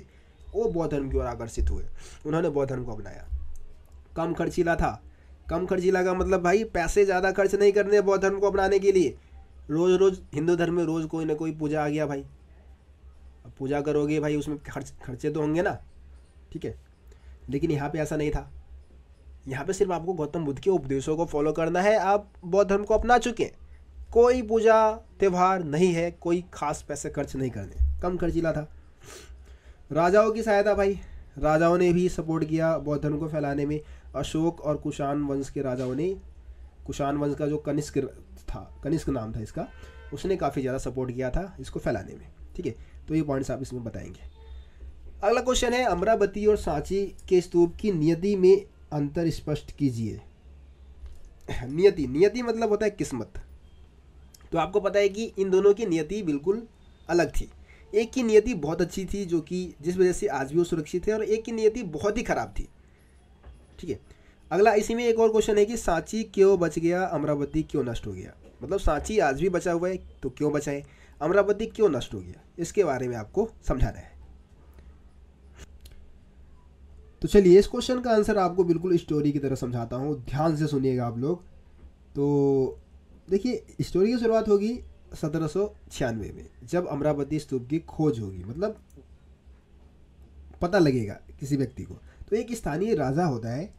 वो बौद्ध धर्म की ओर आकर्षित हुए, उन्होंने बौद्ध धर्म को अपनाया। कम खर्चीला था। कम खर्चीला का मतलब भाई पैसे ज़्यादा खर्च नहीं करने बौद्ध धर्म को अपनाने के लिए। रोज़ रोज़ हिंदू धर्म में रोज़ कोई ना कोई पूजा आ गया भाई, अब पूजा करोगे भाई उसमें खर्चे तो होंगे ना, ठीक है। लेकिन यहाँ पे ऐसा नहीं था। यहाँ पे सिर्फ आपको गौतम बुद्ध के उपदेशों को फॉलो करना है। आप बौद्ध धर्म को अपना चुके हैं, कोई पूजा त्यौहार नहीं है, कोई खास पैसे खर्च नहीं करने, कम खर्चीला था। राजाओं की सहायता भाई, राजाओं ने भी सपोर्ट किया बौद्ध धर्म को फैलाने में। अशोक और कुषाण वंश के राजाओं ने, कुषाण वंश का जो कनिष्क था, कनिष्क नाम था इसका, उसने काफ़ी ज़्यादा सपोर्ट किया था इसको फैलाने में। ठीक है, तो ये पॉइंट्स आप इसमें बताएंगे। अगला क्वेश्चन है, अमरावती और सांची के स्तूप की नियति में अंतर स्पष्ट कीजिए। नियति, नियति मतलब होता है किस्मत। तो आपको पता है कि इन दोनों की नियति बिल्कुल अलग थी। एक की नियति बहुत अच्छी थी, जो कि जिस वजह से आज भी वो सुरक्षित है, और एक की नियति बहुत ही खराब थी। ठीक है, अगला इसी में एक और क्वेश्चन है कि सांची क्यों बच गया, अमरावती क्यों नष्ट हो गया। मतलब सांची आज भी बचा हुआ है तो क्यों बचा है, अमरावती क्यों नष्ट हो गया, इसके बारे में आपको समझाना है। तो चलिए इस क्वेश्चन का आंसर आपको बिल्कुल स्टोरी की तरह समझाता हूँ, ध्यान से सुनिएगा आप लोग। तो देखिए, स्टोरी की शुरुआत होगी 1796 में, जब अमरावती स्तूप की खोज होगी, मतलब पता लगेगा किसी व्यक्ति को। तो एक स्थानीय राजा होता है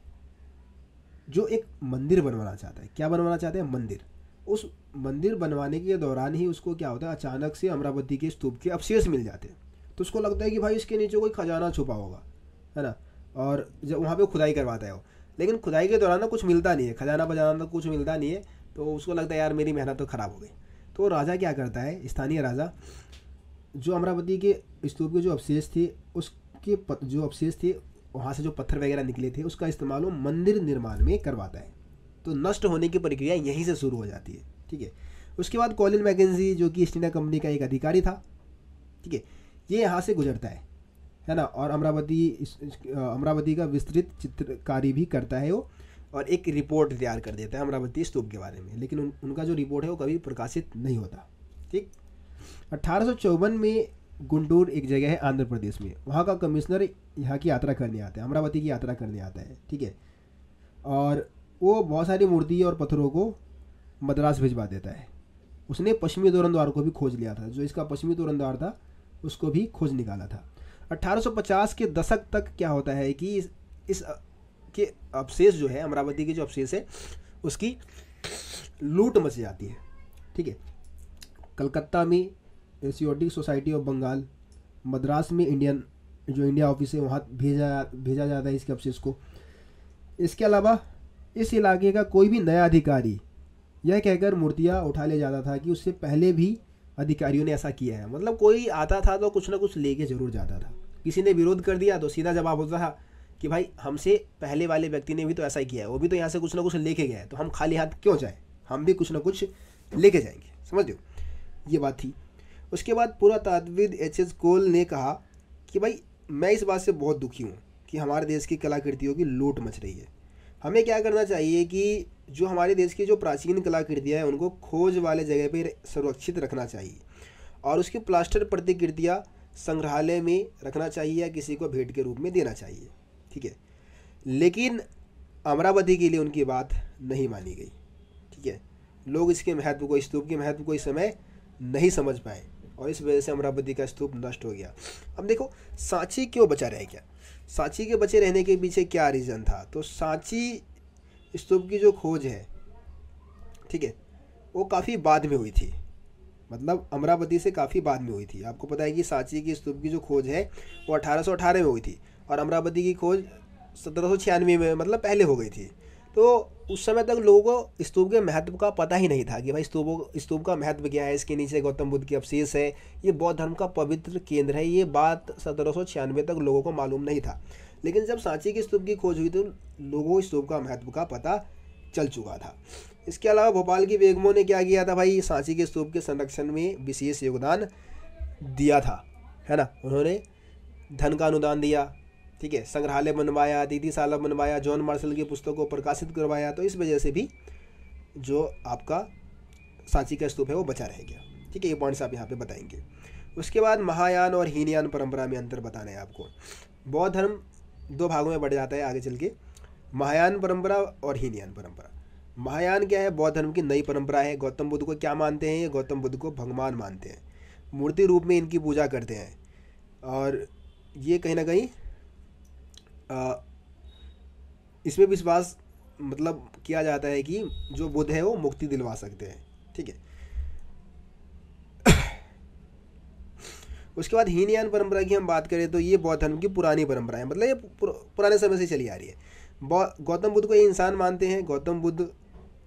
जो एक मंदिर बनवाना चाहता है। क्या बनवाना चाहते हैं, मंदिर। उस मंदिर बनवाने के दौरान ही उसको क्या होता है, अचानक से अमरावती के स्तूप के अवशेष मिल जाते हैं। तो उसको लगता है कि भाई इसके नीचे कोई खजाना छुपा होगा, है ना। और जब वहाँ पे खुदाई करवाता है वो, लेकिन खुदाई के दौरान ना कुछ मिलता नहीं है, खजाना बजाना कुछ मिलता नहीं है। तो उसको लगता है यार मेरी मेहनत तो ख़राब हो गई। तो राजा क्या करता है, स्थानीय राजा, जो अमरावती के स्तूप के जो अवशेष थे, उसके जो अवशेष थे, वहाँ से जो पत्थर वगैरह निकले थे, उसका इस्तेमाल वो मंदिर निर्माण में करवाता है। तो नष्ट होने की प्रक्रिया यहीं से शुरू हो जाती है। ठीक है, उसके बाद कॉलिन मैकेंजी, जो कि ईस्ट इंडिया कंपनी का एक अधिकारी था, ठीक है, ये यहाँ से गुजरता है ना। और अमरावती का विस्तृत चित्रकारी भी करता है वो, और एक रिपोर्ट तैयार कर देता है अमरावती स्तूप के बारे में। लेकिन उनका जो रिपोर्ट है वो कभी प्रकाशित नहीं होता। ठीक, 1854 में गुंटूर एक जगह है आंध्र प्रदेश में, वहाँ का कमिश्नर यहाँ की यात्रा करने आता है, अमरावती की यात्रा करने आता है। ठीक है, और वो बहुत सारी मूर्ति और पत्थरों को मद्रास भिजवा देता है। उसने पश्चिमी तोरण द्वार को भी खोज लिया था, जो इसका पश्चिमी तोरण द्वार था उसको भी खोज निकाला था। 1850 के दशक तक क्या होता है कि इस के अवशेष जो है, अमरावती के जो अवशेष है, उसकी लूट मच जाती है। ठीक है, कलकत्ता में एशियोटिक सोसाइटी ऑफ बंगाल, मद्रास में इंडिया ऑफिस है, वहाँ भेजा जाता है इसके अवशेष को। इसके अलावा इस इलाके का कोई भी नया अधिकारी यह कहकर मूर्तियाँ उठा ले जाता था कि उससे पहले भी अधिकारियों ने ऐसा किया है। मतलब कोई आता था तो कुछ ना कुछ लेके जरूर जाता था। किसी ने विरोध कर दिया तो सीधा जवाब होता था कि भाई हमसे पहले वाले व्यक्ति ने भी तो ऐसा ही किया है, वो भी तो यहाँ से कुछ ना कुछ लेके गया है, तो हम खाली हाथ क्यों जाए, हम भी कुछ ना कुछ लेके जाएंगे। समझ लो, ये बात थी। उसके बाद पुरातत्वविद एच.एस. कोल ने कहा कि भाई मैं इस बात से बहुत दुखी हूँ कि हमारे देश की कलाकृतियों की लूट मच रही है। हमें क्या करना चाहिए कि जो हमारे देश की जो प्राचीन कलाकृतियाँ हैं उनको खोज वाले जगह पर सुरक्षित रखना चाहिए, और उसकी प्लास्टर प्रतिकृतियाँ संग्रहालय में रखना चाहिए या किसी को भेंट के रूप में देना चाहिए। ठीक है, लेकिन अमरावती के लिए उनकी बात नहीं मानी गई। ठीक है, लोग इसके महत्व को, स्तूप के महत्व को इस समय नहीं समझ पाए, और इस वजह से अमरावती का स्तूप नष्ट हो गया। अब देखो सांची क्यों बचा रह गया, सांची के बचे रहने के पीछे क्या रीज़न था। तो सांची स्तूप की जो खोज है, ठीक है, वो काफ़ी बाद में हुई थी, मतलब अमरावती से काफ़ी बाद में हुई थी। आपको पता है कि सांची की स्तूप की जो खोज है वो 1818 में हुई थी, और अमरावती की खोज 1796 में, मतलब पहले हो गई थी। तो उस समय तक लोगों को स्तूप के महत्व का पता ही नहीं था कि भाई स्तूप का महत्व क्या है, इसके नीचे गौतम बुद्ध के अवशेष है, ये बौद्ध धर्म का पवित्र केंद्र है। ये बात 1796 तक लोगों को मालूम नहीं था। लेकिन जब सांची की स्तूप की खोज हुई तो लोगों को स्तूप का महत्व का पता चल चुका था। इसके अलावा भोपाल की बेगमों ने क्या किया था भाई, सांची के स्तूप के संरक्षण में विशेष योगदान दिया था, है ना। उन्होंने धन का अनुदान दिया, ठीक है, संग्रहालय बनवाया, अतिथिशाला बनवाया, जॉन मार्शल की पुस्तक को प्रकाशित करवाया। तो इस वजह से भी जो आपका सांची का स्तूप है वो बचा रह गया। ठीक है, ये पॉइंट्स आप यहाँ पे बताएंगे। उसके बाद महायान और हीनयान परंपरा में अंतर बताना है आपको। बौद्ध धर्म दो भागों में बढ़ जाता है आगे चल के, महायान परंपरा और हीनयान परंपरा। महायान क्या है, बौद्ध धर्म की नई परंपरा है। गौतम बुद्ध को क्या मानते हैं, ये गौतम बुद्ध को भगवान मानते हैं, मूर्ति रूप में इनकी पूजा करते हैं, और ये कहीं ना कहीं इसमें विश्वास मतलब किया जाता है कि जो बुद्ध है वो मुक्ति दिलवा सकते हैं। ठीक है, उसके बाद हीनयान परंपरा की हम बात करें तो ये बौद्ध धर्म की पुरानी परंपरा है, मतलब ये पुराने समय से चली आ रही है। गौतम बुद्ध को ये इंसान मानते हैं, गौतम बुद्ध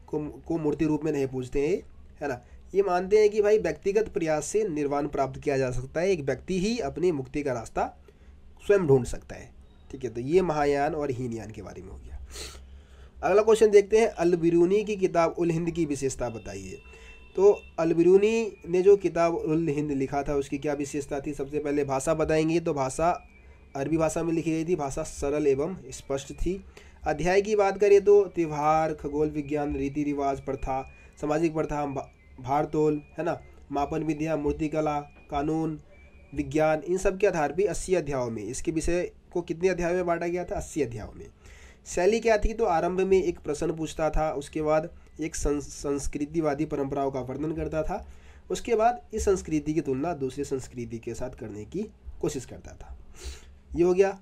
को मूर्ति रूप में नहीं पूजते हैं, है ना। ये मानते हैं कि भाई व्यक्तिगत प्रयास से निर्वाण प्राप्त किया जा सकता है, एक व्यक्ति ही अपनी मुक्ति का रास्ता स्वयं ढूंढ सकता है। ठीक है, तो ये महायान और हीनयान के बारे में हो गया। अगला क्वेश्चन देखते हैं, अल बिरूनी की किताब उल हिंद की विशेषता बताइए। तो अल बिरूनी ने जो किताब उल हिंद लिखा था उसकी क्या विशेषता थी? सबसे पहले भाषा बताएंगे, तो भाषा अरबी भाषा में लिखी गई थी, भाषा सरल एवं स्पष्ट थी। अध्याय की बात करें तो त्योहार, खगोल विज्ञान, रीति रिवाज, प्रथा, सामाजिक प्रथा, भारतोल, है ना, मापन विद्या, मूर्तिकला, कानून, विज्ञान, इन सब के आधार पर 80 अध्यायों में इसके विषय को कितने अध्यायों में बांटा गया था? 80 अध्यायों में। शैली क्या थी? तो आरंभ में एक प्रश्न पूछता था, उसके बाद एक संस्कृतिवादी परंपराओं का वर्णन करता था, उसके बाद इस संस्कृति की तुलना दूसरी संस्कृति के साथ करने की कोशिश करता था। ये हो गया।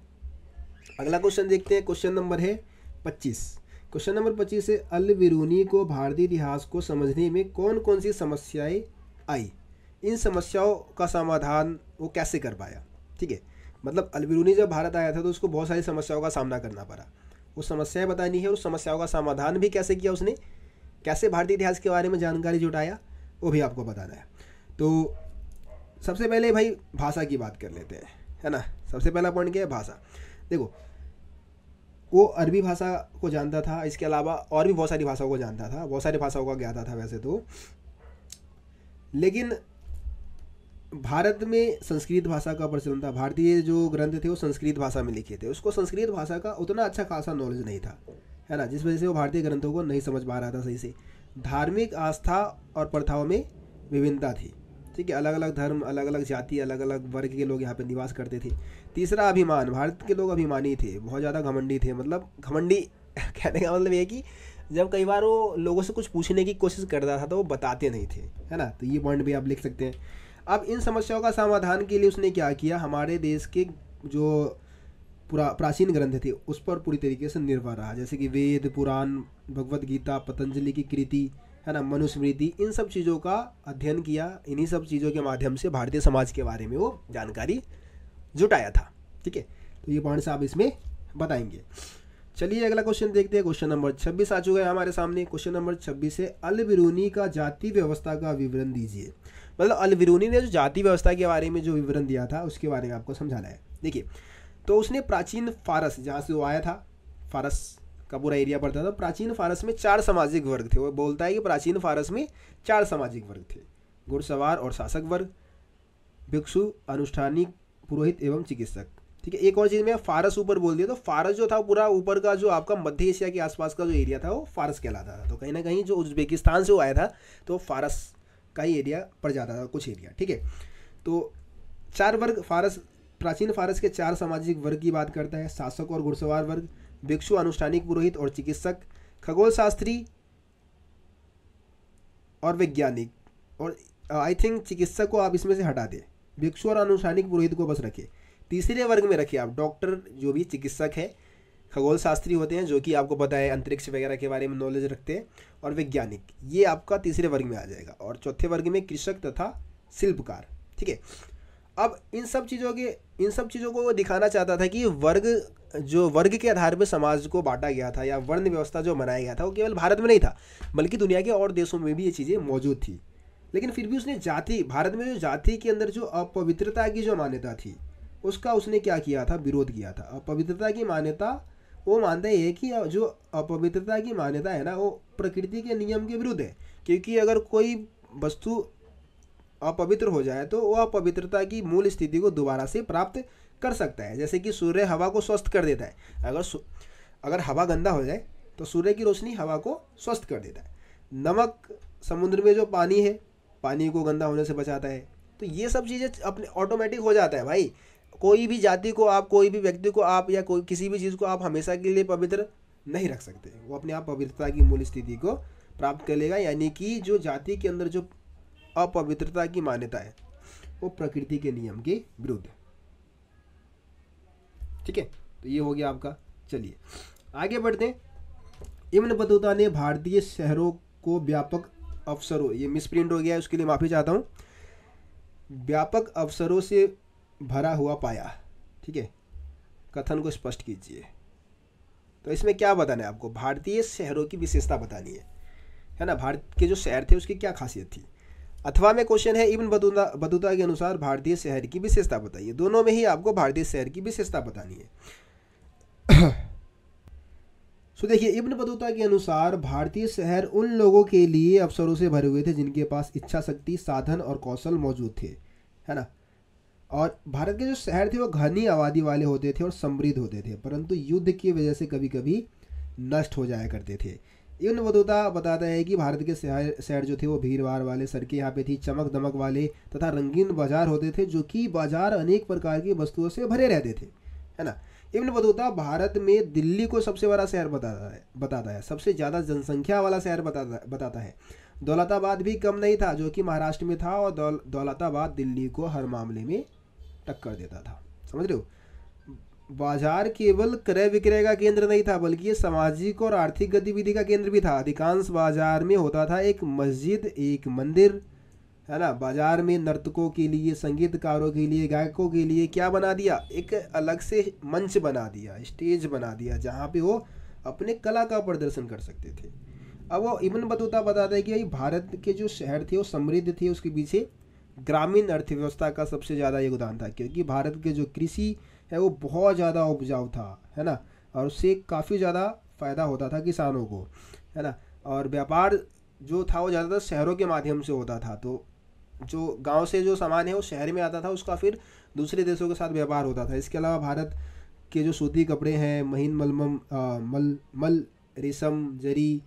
अगला क्वेश्चन देखते हैं, क्वेश्चन नंबर है 25। क्वेश्चन नंबर 25 है, अल बिरूनी को भारतीय इतिहास को समझने में कौन कौन सी समस्याएं आई, इन समस्याओं का समाधान वो कैसे कर पाया? ठीक है, मतलब अल बिरूनी जब भारत आया था तो उसको बहुत सारी समस्याओं का सामना करना पड़ा, वो समस्याएं बतानी है, उस समस्याओं का समाधान भी कैसे किया उसने, कैसे भारतीय इतिहास के बारे में जानकारी जुटाया, वो भी आपको बताना है। तो सबसे पहले भाई भाषा की बात कर लेते हैं, है ना। सबसे पहला पॉइंट क्या है? भाषा। देखो, वो अरबी भाषा को जानता था, इसके अलावा और भी बहुत सारी भाषाओं को जानता था, बहुत सारी भाषाओं का ज्ञाता था वैसे तो, लेकिन भारत में संस्कृत भाषा का प्रचलन था, भारतीय जो ग्रंथ थे वो संस्कृत भाषा में लिखे थे, उसको संस्कृत भाषा का उतना अच्छा खासा नॉलेज नहीं था, है ना, जिस वजह से वो भारतीय ग्रंथों को नहीं समझ पा रहा था सही से। धार्मिक आस्था और प्रथाओं में विभिन्नता थी, ठीक है, अलग अलग धर्म, अलग अलग जाति, अलग अलग वर्ग के लोग यहाँ पे निवास करते थे। तीसरा, अभिमान, भारत के लोग अभिमानी थे, बहुत ज़्यादा घमंडी थे, मतलब घमंडी कहने का मतलब ये कि जब कई बार वो लोगों से कुछ पूछने की कोशिश करता था तो वो बताते नहीं थे, है ना, तो ये पॉइंट भी आप लिख सकते हैं। अब इन समस्याओं का समाधान के लिए उसने क्या किया, हमारे देश के जो प्राचीन ग्रंथ थे उस पर पूरी तरीके से निर्भर रहा, जैसे कि वेद, पुराण, भगवत गीता, पतंजलि की कृति, है ना, मनुस्मृति, इन सब चीज़ों का अध्ययन किया। इन्हीं सब चीज़ों के माध्यम से भारतीय समाज के बारे में वो जानकारी जुटाया था। ठीक है, तो ये पॉइंट्स आप इसमें बताएंगे। चलिए अगला क्वेश्चन देखते हैं, क्वेश्चन नंबर 26 आ चुका है हमारे सामने। क्वेश्चन नंबर 26 है, अल बिरूनी का जाति व्यवस्था का विवरण दीजिए। मतलब अल बिरूनी ने जो जाति व्यवस्था के बारे में जो विवरण दिया था उसके बारे में आपको समझाना है। देखिए, तो उसने प्राचीन फारस, जहाँ से वो आया था, फारस का पूरा एरिया पड़ता था, प्राचीन फारस में 4 सामाजिक वर्ग थे। वो बोलता है कि प्राचीन फारस में 4 सामाजिक वर्ग थे, घुड़सवार और शासक वर्ग, भिक्षु, अनुष्ठानिक, पुरोहित एवं चिकित्सक। ठीक है, एक और चीज़ में फारस ऊपर बोल दिया, तो फारस जो था पूरा ऊपर का जो आपका मध्य एशिया के आसपास का जो एरिया था वो फारस कहलाता था। तो कहीं ना कहीं जो उज्बेकिस्तान से वो आया था तो फारस का ही एरिया पड़ जाता था, कुछ एरिया। ठीक है, तो 4 वर्ग फारस, प्राचीन फारस के 4 सामाजिक वर्ग की बात करता है, शासक और घुड़सवार वर्ग, भिक्षु, अनुष्ठानिक, पुरोहित और चिकित्सक, खगोल शास्त्री और वैज्ञानिक। और आई थिंक चिकित्सक को आप इसमें से हटा दें, भिक्षु और अनुष्ठानिक, पुरोहित को बस रखिए। तीसरे वर्ग में रखिए आप डॉक्टर, जो भी चिकित्सक है, खगोल शास्त्री होते हैं जो कि आपको पता है अंतरिक्ष वगैरह के बारे में नॉलेज रखते हैं, और वैज्ञानिक, ये आपका तीसरे वर्ग में आ जाएगा। और चौथे वर्ग में कृषक तथा शिल्पकार। ठीक है, अब इन सब चीज़ों को वो दिखाना चाहता था कि वर्ग के आधार पर समाज को बांटा गया था या वर्ण व्यवस्था जो बनाया गया था वो केवल भारत में नहीं था बल्कि दुनिया के और देशों में भी ये चीज़ें मौजूद थी। लेकिन फिर भी उसने जाति, भारत में जो जाति के अंदर जो अपवित्रता की जो मान्यता थी उसका उसने क्या किया था, विरोध किया था। अपवित्रता की मान्यता, वो मानता है कि जो अपवित्रता की मान्यता है ना वो प्रकृति के नियम के विरुद्ध है, क्योंकि अगर कोई वस्तु अपवित्र हो जाए तो वह अपवित्रता की मूल स्थिति को दोबारा से प्राप्त कर सकता है। जैसे कि सूर्य हवा को स्वस्थ कर देता है, अगर हवा गंदा हो जाए तो सूर्य की रोशनी हवा को स्वस्थ कर देता है। नमक समुद्र में जो पानी है, पानी को गंदा होने से बचाता है। तो ये सब चीज़ें अपने ऑटोमेटिक हो जाता है भाई। कोई भी जाति को आप, कोई भी व्यक्ति को आप, या कोई किसी भी चीज़ को आप हमेशा के लिए पवित्र नहीं रख सकते, वो अपने आप पवित्रता की मूल स्थिति को प्राप्त कर लेगा। यानी कि जो जाति के अंदर जो अपवित्रता की मान्यता है वो प्रकृति के नियम के विरुद्ध है। ठीक है, तो ये हो गया आपका। चलिए आगे बढ़ते हैं। इब्न बतूता ने भारतीय शहरों को व्यापक अवसरों, ये मिसप्रिंट हो गया है उसके लिए माफ़ी चाहता हूँ, व्यापक अवसरों से भरा हुआ पाया। ठीक है, कथन को स्पष्ट कीजिए। तो इसमें क्या बताना है आपको, भारतीय शहरों की विशेषता बतानी है। है ना, भारत के जो शहर थे उसकी क्या खासियत थी। अथवा में क्वेश्चन है इब्न बतूता के अनुसार भारतीय शहर की विशेषता बताइए। दोनों में ही आपको भारतीय शहर की विशेषता बतानी है। तो देखिए, इब्न बतूता के अनुसार भारतीय शहर उन लोगों के लिए अवसरों से भरे हुए थे जिनके पास इच्छा शक्ति, साधन और कौशल मौजूद थे, है ना। और भारत के जो शहर थे वो घनी आबादी वाले होते थे और समृद्ध होते थे, परंतु युद्ध की वजह से कभी कभी नष्ट हो जाया करते थे। इब्न बतूता बताता है कि भारत के शहर जो थे वो भीड़ भाड़ वाले, सड़कें यहाँ पे थी, चमक दमक वाले तथा रंगीन बाजार होते थे, जो कि बाजार अनेक प्रकार की वस्तुओं से भरे रहते थे, है ना। इब्न बतूता भारत में दिल्ली को सबसे बड़ा शहर बताता है, सबसे ज़्यादा जनसंख्या वाला शहर बताता है। दौलताबाद भी कम नहीं था, जो कि महाराष्ट्र में था, और दौलताबाद दिल्ली को हर मामले में टक्कर देता था। समझ रहे हो, बाजार केवल क्रय विक्रय का केंद्र नहीं था, बल्कि ये सामाजिक और आर्थिक गतिविधि का केंद्र भी था। अधिकांश बाजार में होता था एक मस्जिद, एक मंदिर, है ना। बाजार में नर्तकों के लिए, संगीतकारों के लिए, गायकों के लिए क्या बना दिया, एक अलग से मंच बना दिया, स्टेज बना दिया, जहाँ पे वो अपने कला का प्रदर्शन कर सकते थे। अब वो इब्न बतूता बताता है कि भाई भारत के जो शहर थे वो समृद्ध थे, उसके पीछे ग्रामीण अर्थव्यवस्था का सबसे ज़्यादा योगदान था, क्योंकि भारत के जो कृषि है वो बहुत ज़्यादा उपजाऊ था, है ना, और उससे काफ़ी ज़्यादा फ़ायदा होता था किसानों को, है ना। और व्यापार जो था वो ज़्यादातर शहरों के माध्यम से होता था, तो जो गांव से जो सामान है वो शहर में आता था, उसका फिर दूसरे देशों के साथ व्यापार होता था। इसके अलावा भारत के जो सूती कपड़े हैं, महीन मल रेशम, जरी,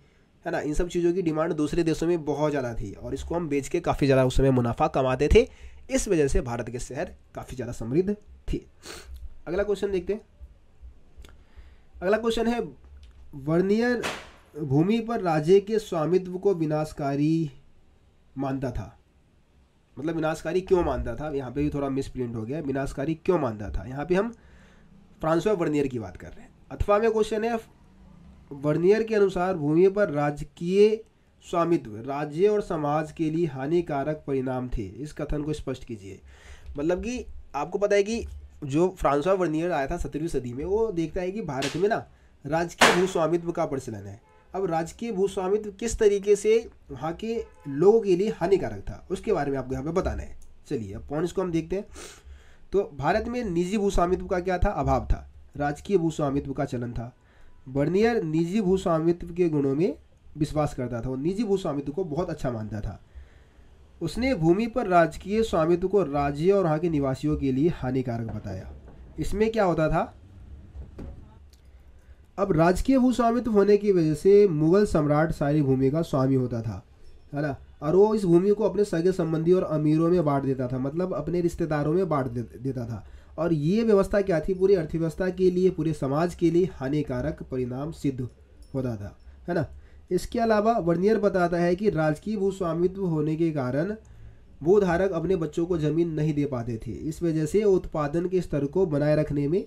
है ना, इन सब चीज़ों की डिमांड दूसरे देशों में बहुत ज़्यादा थी, और इसको हम बेच के काफ़ी ज़्यादा उस समय मुनाफा कमाते थे। इस वजह से भारत के शहर काफ़ी ज़्यादा समृद्ध थे। अगला क्वेश्चन देखते हैं। अगला क्वेश्चन है, वर्नियर भूमि पर राज्य के स्वामित्व को विनाशकारी मानता था। मतलब विनाशकारी क्यों मानता था, यहाँ पे भी थोड़ा मिसप्रिंट हो गया, विनाशकारी क्यों मानता था। यहाँ पे हम फ्रांसवा वर्नियर की बात कर रहे हैं। अथवा में क्वेश्चन है, वर्नियर के अनुसार भूमि पर राजकीय स्वामित्व राज्य और समाज के लिए हानिकारक परिणाम थे, इस कथन को स्पष्ट कीजिए। मतलब कि आपको पता है कि जो फ्रांसवा वर्नियर आया था 17वीं सदी में, वो देखता है कि भारत में ना राजकीय भूस्वामित्व का प्रचलन है। अब राजकीय भूस्वामित्व किस तरीके से वहाँ के लोगों के लिए हानिकारक था, उसके बारे में आपको यहाँ पे बताना है। चलिए अब पॉइंट्स को हम देखते हैं। तो भारत में निजी भूस्वामित्व का क्या था, अभाव था, राजकीय भूस्वामित्व का चलन था। वर्नियर निजी भूस्वामित्व के गुणों में विश्वास करता था, वो निजी भूस्वामित्व को बहुत अच्छा मानता था। उसने भूमि पर राजकीय स्वामित्व को राज्य और वहाँ के निवासियों के लिए हानिकारक बताया। इसमें क्या होता था, अब राजकीय भूस्वामित्व होने की वजह से मुगल सम्राट सारी भूमि का स्वामी होता था, है ना, और वो इस भूमि को अपने सगे संबंधी और अमीरों में बांट देता था, मतलब अपने रिश्तेदारों में बांट देता था। और ये व्यवस्था क्या थी, पूरी अर्थव्यवस्था के लिए, पूरे समाज के लिए हानिकारक परिणाम सिद्ध होता था, है ना। इसके अलावा वर्नियर बताता है कि राजकीय भूस्वामित्व होने के कारण भूधारक अपने बच्चों को जमीन नहीं दे पाते थे। इस वजह से उत्पादन के स्तर को बनाए रखने में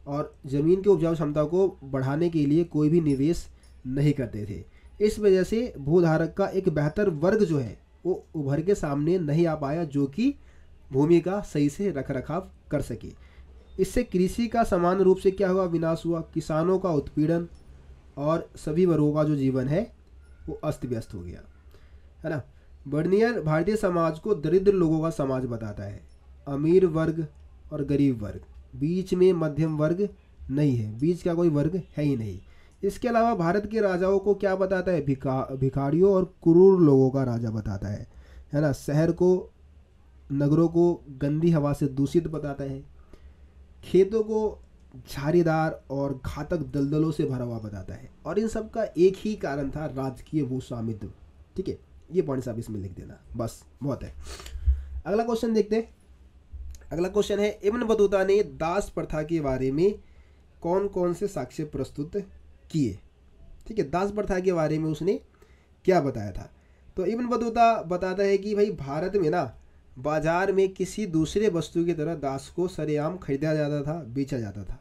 और ज़मीन की उपजाऊ क्षमता को बढ़ाने के लिए कोई भी निवेश नहीं करते थे। इस वजह से भूधारक का एक बेहतर वर्ग जो है वो उभर के सामने नहीं आ पाया, जो कि भूमि का सही से रखरखाव कर सके। इससे कृषि का समान रूप से क्या हुआ, विनाश हुआ। किसानों का उत्पीड़न और सभी वर्गों का जो जीवन है वो अस्त व्यस्त हो गया, है ना। वर्नियर भारतीय समाज को दरिद्र लोगों का समाज बताता है, अमीर वर्ग और गरीब वर्ग, बीच में मध्यम वर्ग नहीं है, बीच का कोई वर्ग है ही नहीं। इसके अलावा भारत के राजाओं को क्या बताता है, भिखारियों और क्रूर लोगों का राजा बताता है ना। शहर को, नगरों को गंदी हवा से दूषित बताता है, खेतों को झाड़ीदार और घातक दलदलों से भरा हुआ बताता है। और इन सब का एक ही कारण था, राजकीय भूस्वामित्व। ठीक है, ये पॉइंट्स आप इसमें लिख देना, बस बहुत है। अगला क्वेश्चन देखते हैं। अगला क्वेश्चन है, इब्न बतूता ने दास प्रथा के बारे में कौन कौन से साक्ष्य प्रस्तुत किए। ठीक है, दास प्रथा के बारे में उसने क्या बताया था। तो इब्न बतूता बताता है कि भाई भारत में ना बाजार में किसी दूसरे वस्तु की तरह दास को सरेआम खरीदा जाता था, बेचा जाता था।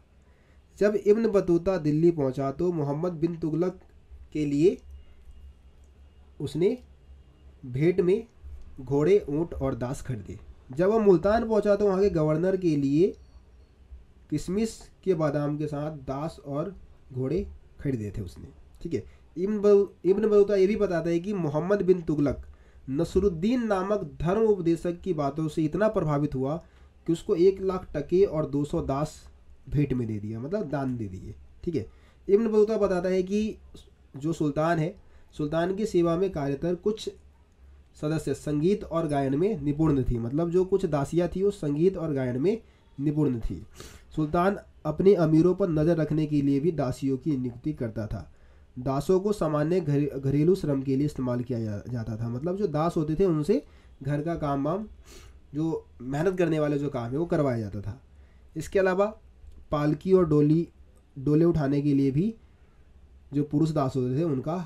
जब इब्न बतूता दिल्ली पहुंचा तो मोहम्मद बिन तुगलक के लिए उसने भेंट में घोड़े, ऊंट और दास खरीदे। जब वह मुल्तान पहुंचा तो वहाँ के गवर्नर के लिए किशमिश के बादाम के साथ दास और घोड़े खरीदे थे उसने। ठीक है, इब्न बतूता ये भी बताता है कि मोहम्मद बिन तुगलक नसरुद्दीन नामक धर्म उपदेशक की बातों से इतना प्रभावित हुआ कि उसको 1 लाख टके और 200 दास भेंट में दे दिया, मतलब दान दे दिए। ठीक है। इब्न बतूता बताता है कि जो सुल्तान है, सुल्तान की सेवा में कार्यरत कुछ सदस्य संगीत और गायन में निपुण थी, मतलब जो कुछ दासियाँ थी वो संगीत और गायन में निपुण थी। सुल्तान अपने अमीरों पर नज़र रखने के लिए भी दासियों की नियुक्ति करता था। दासों को सामान्य घरेलू श्रम के लिए इस्तेमाल किया जाता था, मतलब जो दास होते थे उनसे घर का काम वाम, जो मेहनत करने वाले जो काम है वो करवाया जाता था। इसके अलावा पालकी और डोले उठाने के लिए भी जो पुरुष दास होते थे उनका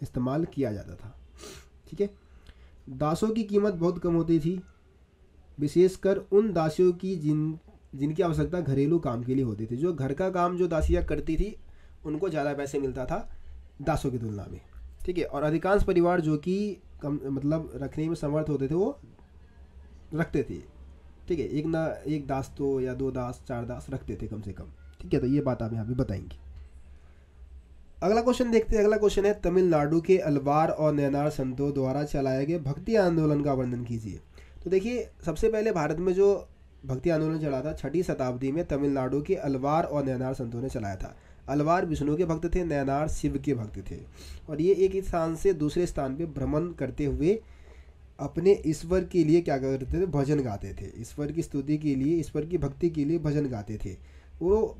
इस्तेमाल किया जाता था। ठीक है। दासों की कीमत बहुत कम होती थी, विशेषकर उन दासियों की जिनकी आवश्यकता घरेलू काम के लिए होती थी। जो घर का काम जो दासियाँ करती थी उनको ज़्यादा पैसे मिलता था दासों की तुलना में। ठीक है। और अधिकांश परिवार जो कि कम मतलब रखने में समर्थ होते थे वो रखते थे। ठीक है। एक दास तो या 2 दास 4 दास रखते थे कम से कम। ठीक है। तो ये बात आप यहाँ पे बताएंगे। अगला क्वेश्चन देखते हैं। अगला क्वेश्चन है तमिलनाडु के अलवार और नैनार संतों द्वारा चलाए गए भक्ति आंदोलन का वर्णन कीजिए। तो देखिए, सबसे पहले भारत में जो भक्ति आंदोलन चला था 6वीं शताब्दी में तमिलनाडु के अलवार और नैनार संतों ने चलाया था। अलवार विष्णु के भक्त थे, नैनार शिव के भक्त थे, और ये एक स्थान से दूसरे स्थान पे भ्रमण करते हुए अपने ईश्वर के लिए क्या करते थे, भजन गाते थे। ईश्वर की स्तुति के लिए, ईश्वर की भक्ति के लिए भजन गाते थे। वो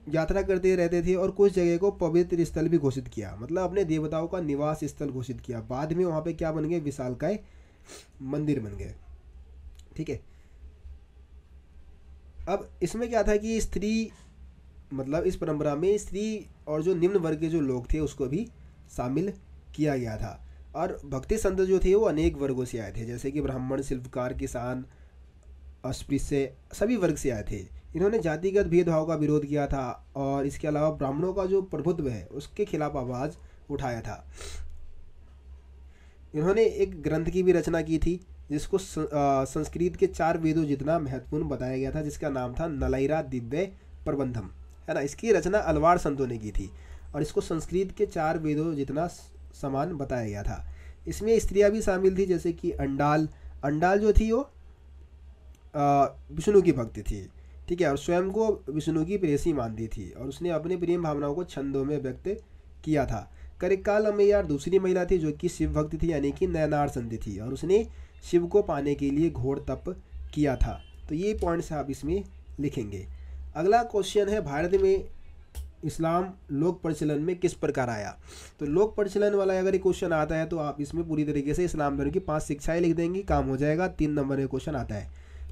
यात्रा करते रहते थे और कुछ जगह को पवित्र स्थल भी घोषित किया, मतलब अपने देवताओं का निवास स्थल घोषित किया। बाद में वहाँ पे क्या बन गए, विशालकाय मंदिर बन गए। ठीक है। अब इसमें क्या था कि स्त्री, मतलब इस परंपरा में स्त्री और जो निम्न वर्ग के जो लोग थे उसको भी शामिल किया गया था। और भक्ति संत जो थे वो अनेक वर्गों से आए थे, जैसे कि ब्राह्मण, शिल्पकार, किसान, अस्पृश्य, सभी वर्ग से आए थे। इन्होंने जातिगत भेदभाव का विरोध किया था और इसके अलावा ब्राह्मणों का जो प्रभुत्व है उसके खिलाफ आवाज़ उठाया था। इन्होंने एक ग्रंथ की भी रचना की थी जिसको संस्कृत के 4 वेदों जितना महत्वपूर्ण बताया गया था, जिसका नाम था नलाइरा दिव्य प्रबंधम, है ना। इसकी रचना अलवार संतों ने की थी और इसको संस्कृत के 4 वेदों जितना समान बताया गया था। इसमें स्त्रियां भी शामिल थी, जैसे कि अंडाल जो थी वो विष्णु की भक्ति थी। ठीक है। और स्वयं को विष्णु की प्रेयसी मानती थी और उसने अपने प्रेम भावनाओं को छंदों में व्यक्त किया था। करिकाल अम्मैयार दूसरी महिला थी जो कि शिव भक्त थी, यानी कि नैनार संत थी, और उसने शिव को पाने के लिए घोर तप किया था। तो ये पॉइंट्स आप इसमें लिखेंगे। अगला क्वेश्चन है, भारत में इस्लाम लोक प्रचलन में किस प्रकार आया। तो लोक प्रचलन वाला अगर ये क्वेश्चन आता है तो आप इसमें पूरी तरीके से इस्लाम धर्म की 5 शिक्षाएं लिख देंगे, काम हो जाएगा। 3 नंबर में क्वेश्चन आता है।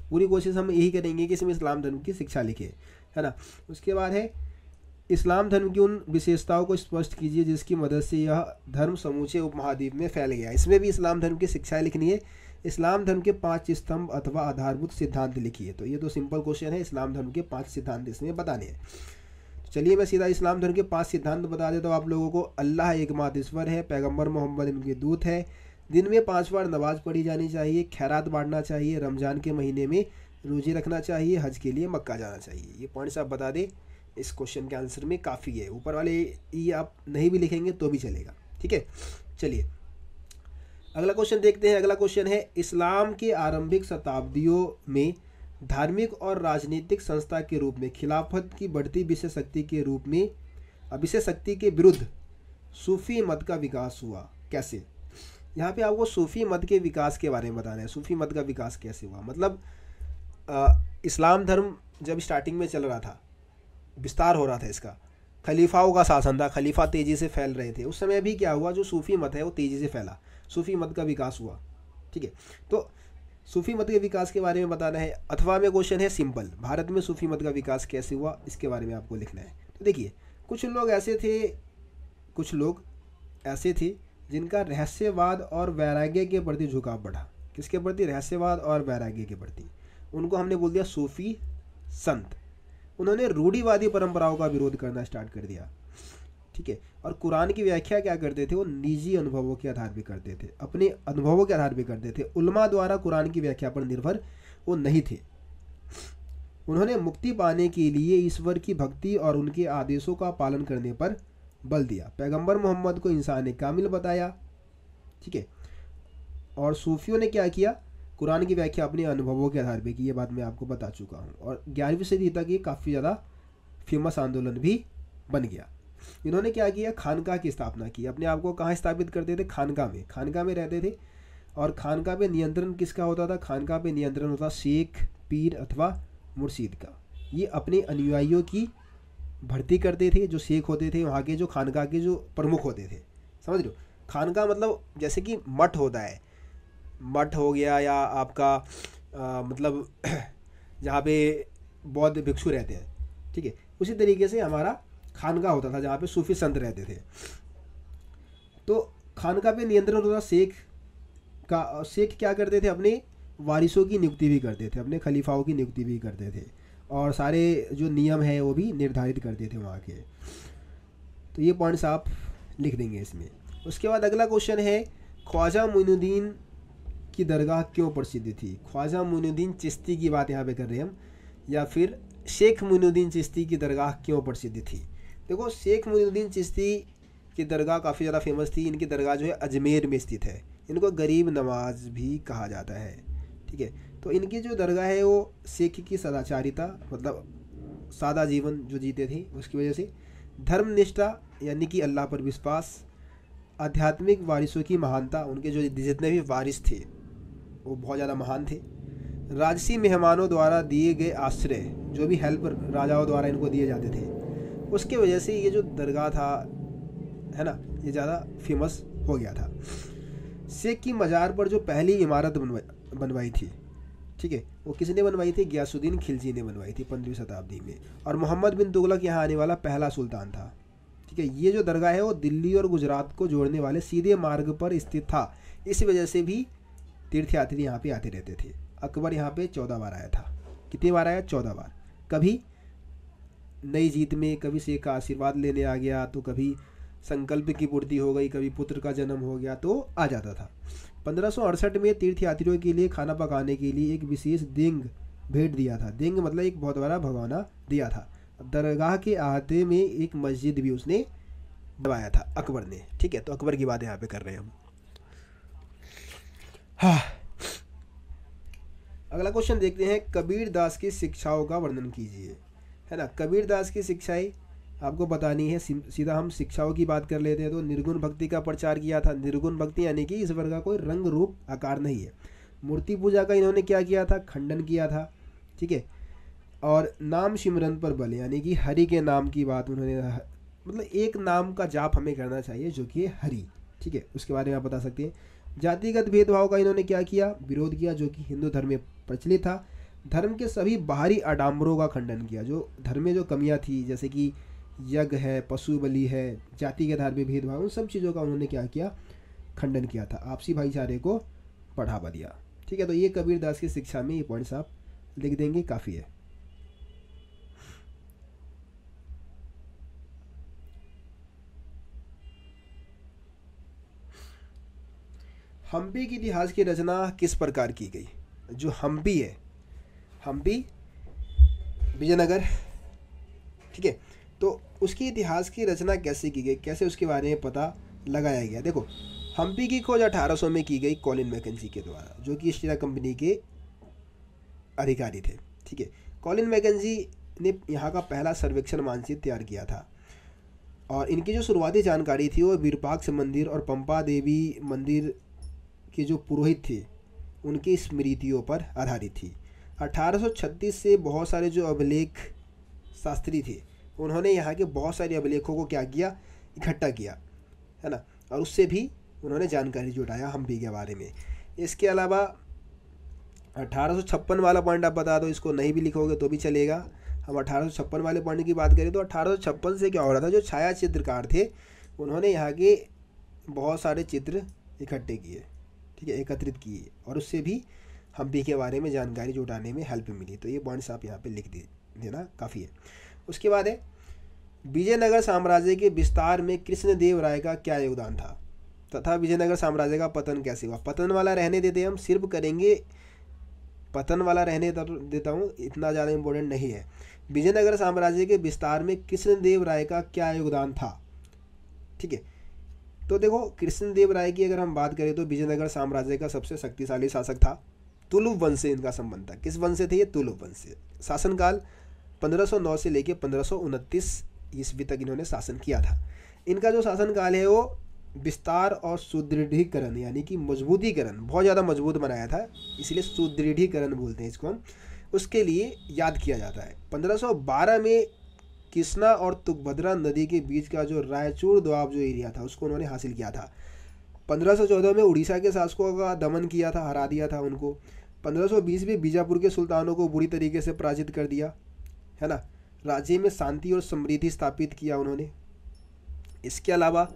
पूरी कोशिश हम यही करेंगे कि इसमें इस्लाम धर्म की शिक्षा लिखे, है ना। उसके बाद है इस्लाम धर्म की उन विशेषताओं को स्पष्ट कीजिए जिसकी मदद से यह धर्म समूचे उपमहाद्वीप में फैल गया। इसमें भी इस्लाम धर्म की शिक्षाएं लिखनी है। इस्लाम धर्म के 5 स्तंभ अथवा आधारभूत सिद्धांत लिखिए। तो ये तो सिंपल क्वेश्चन है, इस्लाम धर्म के 5 सिद्धांत इसमें बताने हैं। चलिए मैं सीधा इस्लाम धर्म के 5 सिद्धांत बता देता हूँ आप लोगों को। अल्लाह एकमात्र ईश्वर है, पैगंबर मोहम्मद इनके दूत है, दिन में 5 बार नमाज पढ़ी जानी चाहिए, खैरात बांटना चाहिए, रमज़ान के महीने में रोजे रखना चाहिए, हज के लिए मक्का जाना चाहिए। ये पॉइंट्स आप बता दें, इस क्वेश्चन के आंसर में काफ़ी है। ऊपर वाले ये आप नहीं भी लिखेंगे तो भी चलेगा। ठीक है। चलिए अगला क्वेश्चन देखते हैं। अगला क्वेश्चन है, इस्लाम के आरंभिक शताब्दियों में धार्मिक और राजनीतिक संस्था के रूप में खिलाफत की बढ़ती विशेष शक्ति के रूप में विशेष शक्ति के विरुद्ध सूफी मत का विकास हुआ। कैसे? यहाँ पे आपको सूफी मत के विकास के बारे में बताना है। सूफी मत का विकास कैसे हुआ, मतलब इस्लाम धर्म जब स्टार्टिंग में चल रहा था, विस्तार हो रहा था इसका, खलीफाओं का शासन था, खलीफा तेज़ी से फैल रहे थे, उस समय भी क्या हुआ, जो सूफी मत है वो तेज़ी से फैला, सूफी मत का विकास हुआ। ठीक है। तो सूफी मत के विकास के बारे में बताना है। अथवा में क्वेश्चन है सिंपल, भारत में सूफी मत का विकास कैसे हुआ, इसके बारे में आपको लिखना है। तो देखिए, कुछ लोग ऐसे थे जिनका रहस्यवाद और वैराग्य के प्रति झुकाव बढ़ा। किसके प्रति? रहस्यवाद और वैराग्य के प्रति। उनको हमने बोल दिया सूफी संत। उन्होंने रूढ़िवादी परंपराओं का विरोध करना स्टार्ट कर दिया। ठीक है। और कुरान की व्याख्या क्या करते थे, वो निजी अनुभवों के आधार पर करते थे, अपने अनुभवों के आधार पर करते थे। उलमा द्वारा कुरान की व्याख्या पर निर्भर वो नहीं थे। उन्होंने मुक्ति पाने के लिए ईश्वर की भक्ति और उनके आदेशों का पालन करने पर बल दिया। पैगंबर मोहम्मद को इंसान कामिल बताया, ठीक है। और सूफियों ने क्या किया, कुरान की व्याख्या अपने अनुभवों के आधार पर की, ये बात मैं आपको बता चुका हूँ। और 11वीं सदी तक ये काफ़ी ज़्यादा फेमस आंदोलन भी बन गया। इन्होंने क्या किया, खानका की स्थापना की। अपने आप को कहाँ स्थापित करते थे, खानका में रहते थे। और खानका पे नियंत्रण किसका होता था, खानका पे नियंत्रण होता शेख, पीर अथवा मुर्शीद का। ये अपने अनुयायियों की भर्ती करते थे, जो शेख होते थे वहाँ के, जो खानका के जो प्रमुख होते थे, समझ रहे हो। खानका मतलब जैसे कि मठ होता है, मठ हो गया, या आपका मतलब जहाँ पे बौद्ध भिक्षु रहते हैं, ठीक है। उसी तरीके से हमारा खानका होता था जहाँ पे सूफी संत रहते थे। तो खानका पे नियंत्रण होता था शेख का। शेख क्या करते थे, अपने वारिसों की नियुक्ति भी करते थे, अपने खलीफाओं की नियुक्ति भी करते थे, और सारे जो नियम है वो भी निर्धारित करते थे वहाँ के। तो ये पॉइंट्स आप लिख देंगे इसमें। उसके बाद अगला क्वेश्चन है, ख्वाजा मोइनुद्दीन की दरगाह क्यों प्रसिद्ध थी। ख्वाजा मोइनुद्दीन चिश्ती की बात यहाँ पे कर रहे हैं हम, या फिर शेख मोइनुद्दीन चिश्ती की दरगाह क्यों प्रसिद्ध थी। देखो, शेख मोइनुद्दीन चिश्ती की दरगाह काफ़ी ज़्यादा फेमस थी। इनकी दरगाह जो है अजमेर में स्थित है। इनको गरीब नवाज भी कहा जाता है, ठीक है। तो इनकी जो दरगाह है वो शेख की सदाचारिता, मतलब सादा जीवन जो जीते थे उसकी वजह से, धर्मनिष्ठा यानी कि अल्लाह पर विश्वास, आध्यात्मिक वारिसों की महानता, उनके जो जितने भी वारिस थे वो बहुत ज़्यादा महान थे, राजसी मेहमानों द्वारा दिए गए आश्रय, जो भी हेल्प राजाओं द्वारा इनको दिए जाते थे, उसके वजह से ये जो दरगाह था, है ना, ये ज़्यादा फेमस हो गया था। शेख की मज़ार पर जो पहली इमारत बनवाई थी, ठीक है, वो किसने बनवाई थी, गियासुद्दीन खिलजी ने बनवाई थी 15वीं शताब्दी में। और मोहम्मद बिन तुगलक यहाँ आने वाला पहला सुल्तान था, ठीक है। ये जो दरगाह है वो दिल्ली और गुजरात को जोड़ने वाले सीधे मार्ग पर स्थित था। इस वजह से भी तीर्थयात्री यहाँ पे आते रहते थे। अकबर यहाँ पे 14 बार आया था। कितनी बार आया, 14 बार। कभी नई जीत में, कभी शेख का आशीर्वाद लेने आ गया, तो कभी संकल्प की पूर्ति हो गई, कभी पुत्र का जन्म हो गया तो आ जाता था। 1568 में तीर्थयात्रियों के लिए खाना पकाने के लिए एक विशेष देंग भेंट दिया था। देंग मतलब एक बहुत बड़ा भगोना दिया था। दरगाह के अहाते में एक मस्जिद भी उसने बनवाया था, अकबर ने, ठीक है। तो अकबर की बात यहाँ पे कर रहे हैं हम। हाँ, अगला क्वेश्चन देखते हैं, कबीर दास की शिक्षाओं का वर्णन कीजिए, है ना। कबीर दास की शिक्षाएं आपको बतानी है। सीधा हम शिक्षाओं की बात कर लेते हैं। तो निर्गुण भक्ति का प्रचार किया था। निर्गुण भक्ति यानी कि ईश्वर का कोई रंग रूप आकार नहीं है। मूर्ति पूजा का इन्होंने क्या किया था, खंडन किया था, ठीक है। और नाम सिमरन पर बल, यानी कि हरि के नाम की बात उन्होंने, मतलब एक नाम का जाप हमें करना चाहिए जो कि हरि, ठीक है, उसके बारे में आप बता सकते हैं। जातिगत भेदभाव का इन्होंने क्या किया, विरोध किया, जो कि हिंदू धर्म में प्रचलित था। धर्म के सभी बाहरी आडंबरों का खंडन किया, जो धर्म में जो कमियां थी, जैसे कि यज्ञ है, पशु बलि है, जाति के आधार पर भेदभाव, उन सब चीज़ों का उन्होंने क्या किया, खंडन किया था। आपसी भाईचारे को बढ़ावा दिया, ठीक है। तो ये कबीर दास की शिक्षा में ये पॉइंट्स आप लिख देंगे, काफ़ी है। हम्पी के इतिहास की रचना किस प्रकार की गई। जो हम्पी है, हम्पी विजयनगर, ठीक है, तो उसकी इतिहास की रचना कैसे की गई, कैसे उसके बारे में पता लगाया गया। देखो, हम्पी की खोज 1800 में की गई कॉलिन मैकेंजी के द्वारा, जो कि ईस्ट इंडिया कंपनी के अधिकारी थे, ठीक है। कॉलिन मैकेंजी ने यहाँ का पहला सर्वेक्षण मानचित्र तैयार किया था। और इनकी जो शुरुआती जानकारी थी वो विरूपाक्ष मंदिर और पंपा देवी मंदिर के जो पुरोहित थे उनकी स्मृतियों पर आधारित थी। 1836 से बहुत सारे जो अभिलेख शास्त्री थे उन्होंने यहाँ के बहुत सारे अभिलेखों को क्या किया, इकट्ठा किया, है ना। और उससे भी उन्होंने जानकारी जुटाया हम्पी के बारे में। इसके अलावा 1856 वाला पॉइंट आप बता दो, इसको नहीं भी लिखोगे तो भी चलेगा। हम 1856 वाले पॉइंट की बात करें तो 1856 से क्या हो रहा था, जो छाया चित्रकार थे उन्होंने यहाँ के बहुत सारे चित्र इकट्ठे किए, ठीक है, एकत्रित किए, और उससे भी हम्पी के बारे में जानकारी जुटाने में हेल्प मिली। तो ये पॉइंट्स आप यहाँ पे लिख देना, काफ़ी है। उसके बाद है, विजयनगर साम्राज्य के विस्तार में कृष्णदेव राय का क्या योगदान था तथा विजयनगर साम्राज्य का पतन कैसे हुआ। पतन वाला रहने देते हम, सिर्फ करेंगे पतन वाला रहने देता हूँ, इतना ज़्यादा इम्पोर्टेंट नहीं है। विजयनगर साम्राज्य के विस्तार में कृष्णदेव राय का क्या योगदान था, ठीक है। तो देखो कृष्णदेव राय की अगर हम बात करें तो विजयनगर साम्राज्य का सबसे शक्तिशाली शासक था। तुलुप वंश से इनका संबंध था। किस वंश से थे ये? तुलुप वंश से। शासनकाल 1509 से लेकर 1529 ईस्वी तक इन्होंने शासन किया था। इनका जो शासनकाल है वो विस्तार और सुदृढ़ीकरण यानी कि मजबूतीकरण, बहुत ज़्यादा मजबूत बनाया था, इसलिए सुदृढ़ीकरण बोलते हैं इसको हम, उसके लिए याद किया जाता है। 1512 में कृष्णा और तुंगभद्रा नदी के बीच का जो रायचूर दोआब जो एरिया था उसको उन्होंने हासिल किया था। 1514 में उड़ीसा के शासकों का दमन किया था, हरा दिया था उनको। 1520 में बीजापुर के सुल्तानों को बुरी तरीके से पराजित कर दिया, है ना। राज्य में शांति और समृद्धि स्थापित किया उन्होंने। इसके अलावा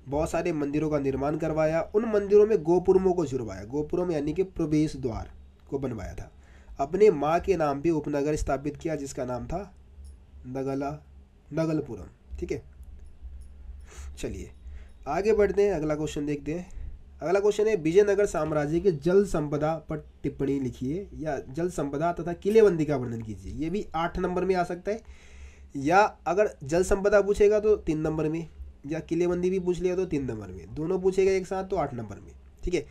बहुत सारे मंदिरों का निर्माण करवाया। उन मंदिरों में गोपुरमों को जुड़वाया, गोपुरम यानी कि प्रवेश द्वार को बनवाया था। अपने माँ के नाम पे उपनगर स्थापित किया जिसका नाम था नगलपुरम। ठीक है, चलिए आगे बढ़ते हैं, अगला क्वेश्चन देखते हैं। अगला क्वेश्चन है विजयनगर साम्राज्य के जल संपदा पर टिप्पणी लिखिए या जल संपदा तथा किलेबंदी का वर्णन कीजिए। ये भी 8 नंबर में आ सकता है, या अगर जल संपदा पूछेगा तो 3 नंबर में, या किलेबंदी भी पूछ लिया तो 3 नंबर में, दोनों पूछेगा एक साथ तो 8 नंबर में। ठीक है,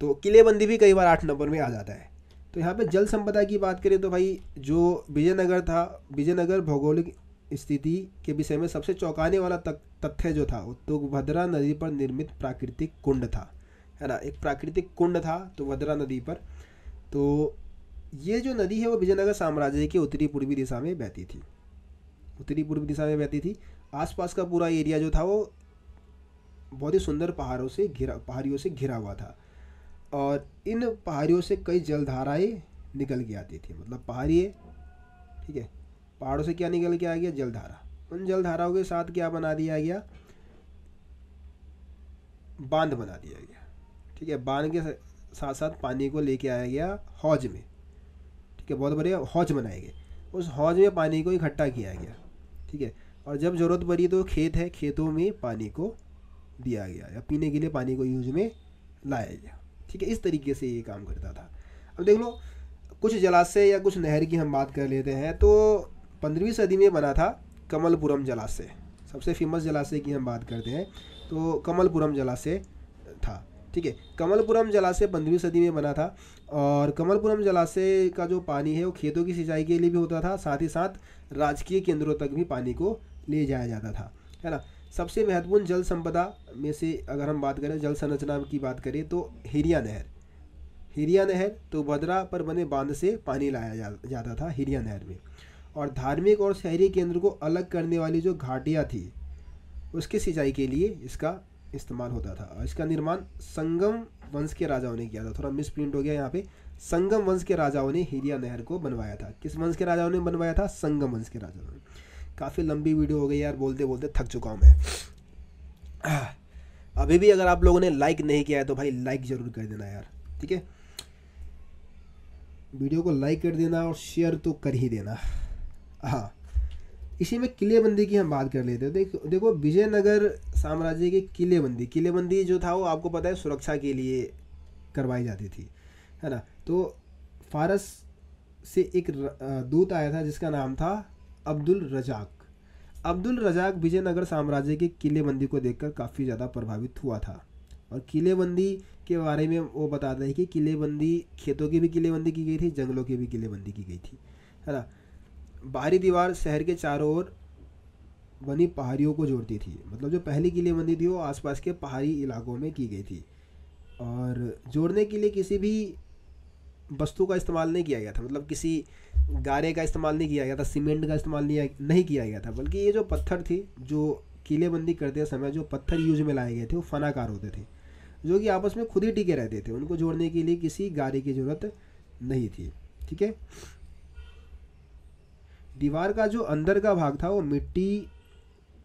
तो किलेबंदी भी कई बार 8 नंबर में आ जाता है। तो यहाँ पे जल संपदा की बात करें तो भाई जो विजयनगर था, विजयनगर भौगोलिक स्थिति के विषय में सबसे चौंकाने वाला तथ्य जो था वो तुंगभद्रा नदी पर निर्मित प्राकृतिक कुंड था, है ना। एक प्राकृतिक कुंड था तुंगभद्रा नदी पर। तो ये जो नदी है वो विजयनगर साम्राज्य के उत्तरी पूर्वी दिशा में बहती थी, उत्तरी पूर्वी दिशा में बहती थी। आसपास का पूरा एरिया जो था वो बहुत ही सुंदर पहाड़ियों से घिरा हुआ था, और इन पहाड़ियों से कई जलधाराएं निकल के आती थी। मतलब पहाड़ी है, ठीक है, पहाड़ों से क्या निकल के आ गया? जलधारा। उन जलधाराओं के साथ क्या बना दिया गया? बांध बना दिया गया। ठीक है, बांध के साथ साथ पानी को लेके आया गया हौज में। ठीक है, बहुत बड़े हौज बनाए गए, उस हौज में पानी को इकट्ठा किया गया। ठीक है, और जब ज़रूरत पड़ी तो खेत है, खेतों में पानी को दिया गया या पीने के लिए पानी को यूज में लाया गया। ठीक है, इस तरीके से ये काम करता था। अब देख लो कुछ जलाशय या कुछ नहर की हम बात कर लेते हैं। तो 15वीं सदी में बना था कमलपुरम जलाशय। सबसे फेमस जलाशय की हम बात करते हैं तो कमलपुरम जलाशय था। ठीक है, कमलपुरम जलाशय 15वीं सदी में बना था, और कमलपुरम जलाशय का जो पानी है वो खेतों की सिंचाई के लिए भी होता था, साथ ही साथ राजकीय केंद्रों तक भी पानी को ले जाया जाता था, है ना। सबसे महत्वपूर्ण जल संपदा में से अगर हम बात करें, जल संरचना की बात करें तो हिरिया नहर तो भद्रा पर बने बांध से पानी लाया जाता था हिरिया नहर में। और धार्मिक और शहरी केंद्र को अलग करने वाली जो घाटियाँ थी उसकी सिंचाई के लिए इसका इस्तेमाल होता था। और इसका निर्माण संगम वंश के राजाओं ने किया था। थोड़ा मिस प्रिंट हो गया यहाँ पे, संगम वंश के राजाओं ने हिरिया नहर को बनवाया था। किस वंश के राजाओं ने बनवाया था? संगम वंश के राजाओं ने। काफ़ी लंबी वीडियो हो गई यार, बोलते बोलते थक चुका हूँ मैं। अभी भी अगर आप लोगों ने लाइक नहीं किया है तो भाई लाइक ज़रूर कर देना यार, ठीक है। वीडियो को लाइक कर देना और शेयर तो कर ही देना। हाँ, इसी में किलेबंदी की हम बात कर लेते हैं। देखो विजयनगर साम्राज्य की किलेबंदी जो था वो आपको पता है सुरक्षा के लिए करवाई जाती थी, है ना। तो फारस से एक दूत आया था जिसका नाम था अब्दुल रजाक विजयनगर साम्राज्य की किलेबंदी को देखकर काफ़ी ज़्यादा प्रभावित हुआ था। और किलेबंदी के बारे में वो बताता है कि किलेबंदी खेतों की भी किलेबंदी की गई थी, जंगलों की भी किलेबंदी की गई थी, है ना। बाहरी दीवार शहर के चारों ओर बनी पहाड़ियों को जोड़ती थी। मतलब जो पहली किलेबंदी थी वो आसपास के पहाड़ी इलाकों में की गई थी, और जोड़ने के लिए किसी भी वस्तु का इस्तेमाल नहीं किया गया था। मतलब किसी गारे का इस्तेमाल नहीं किया गया था, सीमेंट का इस्तेमाल नहीं किया गया था, बल्कि ये जो पत्थर थे, जो किलेबंदी करते समय जो पत्थर यूज में लाए गए थे वो फनाकार होते थे, जो कि आपस में खुद ही टिके रहते थे। उनको जोड़ने के लिए किसी गारे की ज़रूरत नहीं थी, ठीक है। दीवार का जो अंदर का भाग था वो मिट्टी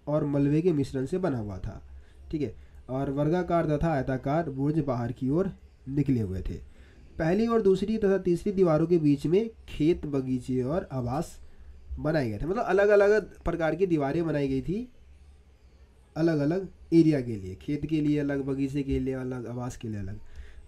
और मलबे के मिश्रण से बना हुआ था, ठीक है। और वर्गाकार तथा आयताकार बुर्ज बाहर की ओर निकले हुए थे। पहली और दूसरी तथा तीसरी दीवारों के बीच में खेत, बगीचे और आवास बनाए गए थे। मतलब अलग अलग प्रकार की दीवारें बनाई गई थी, अलग अलग एरिया के लिए, खेत के लिए अलग, बगीचे के लिए अलग, आवास के लिए अलग।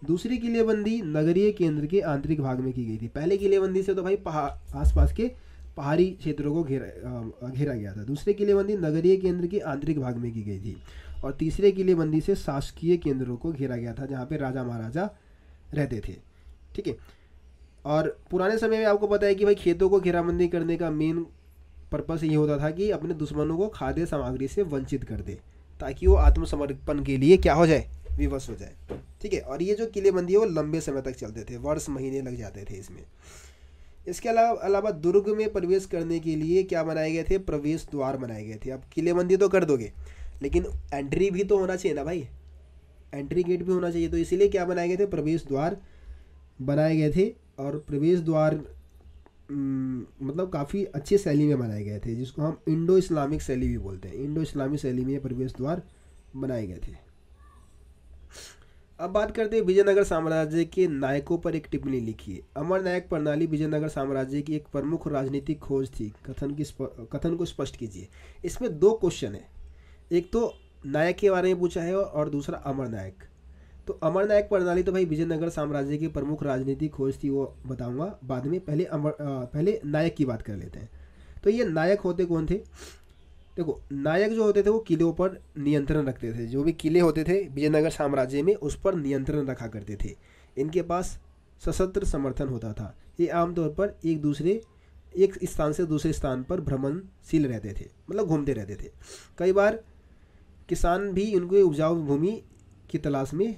दूसरी किलेबंदी नगरीय केंद्र के आंतरिक भाग में की गई थी। पहले किलेबंदी से तो भाई आसपास के पहाड़ी क्षेत्रों को घेरा गया था। दूसरी किलेबंदी नगरीय केंद्र के आंतरिक भाग में की गई थी और तीसरे किलेबंदी से शासकीय केंद्रों को घेरा गया था जहाँ पे राजा महाराजा रहते थे। ठीक है, और पुराने समय में आपको पता है कि भाई खेतों को घेराबंदी करने का मेन पर्पस ये होता था कि अपने दुश्मनों को खाद्य सामग्री से वंचित कर दे ताकि वो आत्मसमर्पण के लिए क्या हो जाए, विवश हो जाए। ठीक है, और ये जो किलेबंदी है वो लंबे समय तक चलते थे, वर्ष महीने लग जाते थे इसमें। इसके अलावा दुर्ग में प्रवेश करने के लिए क्या बनाए गए थे, प्रवेश द्वार बनाए गए थे। अब किलेबंदी तो कर दोगे लेकिन एंट्री भी तो होना चाहिए ना भाई, एंट्री गेट भी होना चाहिए, तो इसीलिए क्या बनाए गए थे, प्रवेश द्वार बनाए गए थे। और प्रवेश द्वार मतलब काफ़ी अच्छी शैली में बनाए गए थे जिसको हम इंडो इस्लामिक शैली भी बोलते हैं। इंडो इस्लामिक शैली में ये प्रवेश द्वार बनाए गए थे। अब बात करते हैं विजयनगर साम्राज्य के नायकों पर एक टिप्पणी लिखिए। अमर नायक प्रणाली विजयनगर साम्राज्य की एक प्रमुख राजनीतिक खोज थी, कथन को स्पष्ट कीजिए। इसमें दो क्वेश्चन है, एक तो नायक के बारे में पूछा है और दूसरा अमर नायक। तो अमर नायक प्रणाली तो भाई विजयनगर साम्राज्य की प्रमुख राजनीतिक खोज थी, वो बताऊंगा बाद में। पहले नायक की बात कर लेते हैं। तो ये नायक होते कौन थे, देखो नायक जो होते थे वो किलों पर नियंत्रण रखते थे। जो भी किले होते थे विजयनगर साम्राज्य में उस पर नियंत्रण रखा करते थे। इनके पास सशस्त्र समर्थन होता था। ये आमतौर पर एक स्थान से दूसरे स्थान पर भ्रमणशील रहते थे, मतलब घूमते रहते थे। कई बार किसान भी इनको उपजाऊ भूमि की तलाश में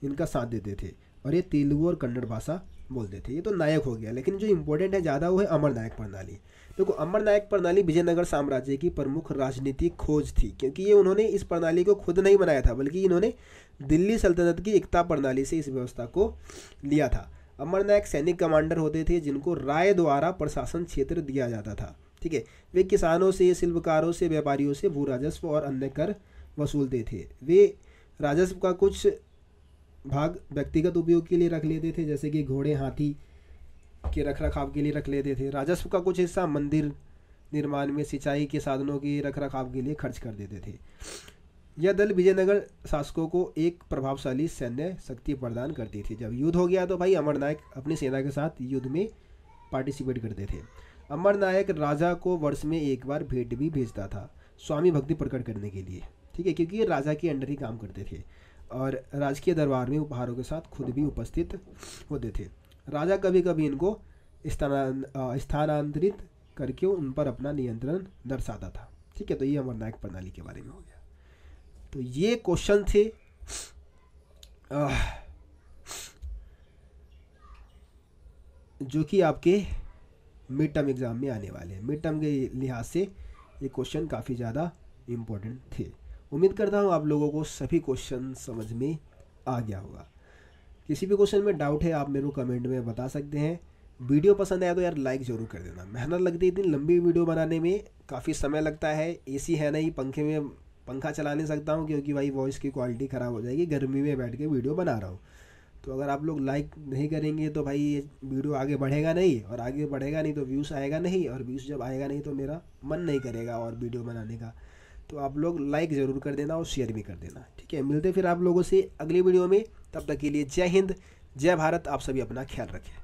इनका साथ देते थे और ये तेलुगु और कन्नड़ भाषा बोलते थे। ये तो नायक हो गया, लेकिन जो इंपॉर्टेंट है ज़्यादा वो है अमर नायक प्रणाली। देखो अमर नायक प्रणाली विजयनगर साम्राज्य की प्रमुख राजनीतिक खोज थी, क्योंकि ये उन्होंने इस प्रणाली को खुद नहीं बनाया था बल्कि इन्होंने दिल्ली सल्तनत की एकता प्रणाली से इस व्यवस्था को लिया था। अमर नायक सैनिक कमांडर होते थे जिनको राय द्वारा प्रशासन क्षेत्र दिया जाता था। ठीक है, वे किसानों से, शिल्पकारों से, व्यापारियों से भू राजस्व और अन्य कर वसूलते थे। वे राजस्व का कुछ भाग व्यक्तिगत उपयोग के लिए रख लेते थे, जैसे कि घोड़े, हाथी के रखरखाव के लिए रख लेते थे। राजस्व का कुछ हिस्सा मंदिर निर्माण में, सिंचाई के साधनों के रखरखाव के लिए खर्च कर देते थे। यह दल विजयनगर शासकों को एक प्रभावशाली सैन्य शक्ति प्रदान करती थी। जब युद्ध हो गया तो भाई अमर नायक अपनी सेना के साथ युद्ध में पार्टिसिपेट करते थे। अमर नायक राजा को वर्ष में एक बार भेंट भी भेजता था, स्वामी भक्ति प्रकट करने के लिए। ठीक है, क्योंकि ये राजा के अंडर ही काम करते थे और राजकीय दरबार में उपहारों के साथ खुद भी उपस्थित होते थे। राजा कभी कभी इनको स्थानांतरित करके उन पर अपना नियंत्रण दर्शाता था। ठीक है, तो ये अमर नायक प्रणाली के बारे में हो गया। तो ये क्वेश्चन थे जो कि आपके मिड टर्म एग्जाम में आने वाले हैं। मिड टर्म के लिहाज से ये क्वेश्चन काफ़ी ज़्यादा इम्पोर्टेंट थे। उम्मीद करता हूँ आप लोगों को सभी क्वेश्चन समझ में आ गया होगा। किसी भी क्वेश्चन में डाउट है आप मेरे को कमेंट में बता सकते हैं। वीडियो पसंद आया तो यार लाइक ज़रूर कर देना। मेहनत लगती है, इतनी लंबी वीडियो बनाने में काफ़ी समय लगता है। एसी है नहीं, पंखे में पंखा चला नहीं सकता हूँ क्योंकि भाई वॉइस की क्वालिटी ख़राब हो जाएगी। गर्मी में बैठ के वीडियो बना रहा हूँ, तो अगर आप लोग लाइक नहीं करेंगे तो भाई ये वीडियो आगे बढ़ेगा नहीं, और आगे बढ़ेगा नहीं तो व्यूज़ आएगा नहीं, और व्यूज़ जब आएगा नहीं तो मेरा मन नहीं करेगा और वीडियो बनाने का। तो आप लोग लाइक ज़रूर कर देना और शेयर भी कर देना। ठीक है, मिलते फिर आप लोगों से अगली वीडियो में। तब तक के लिए जय हिंद, जय भारत। आप सभी अपना ख्याल रखें।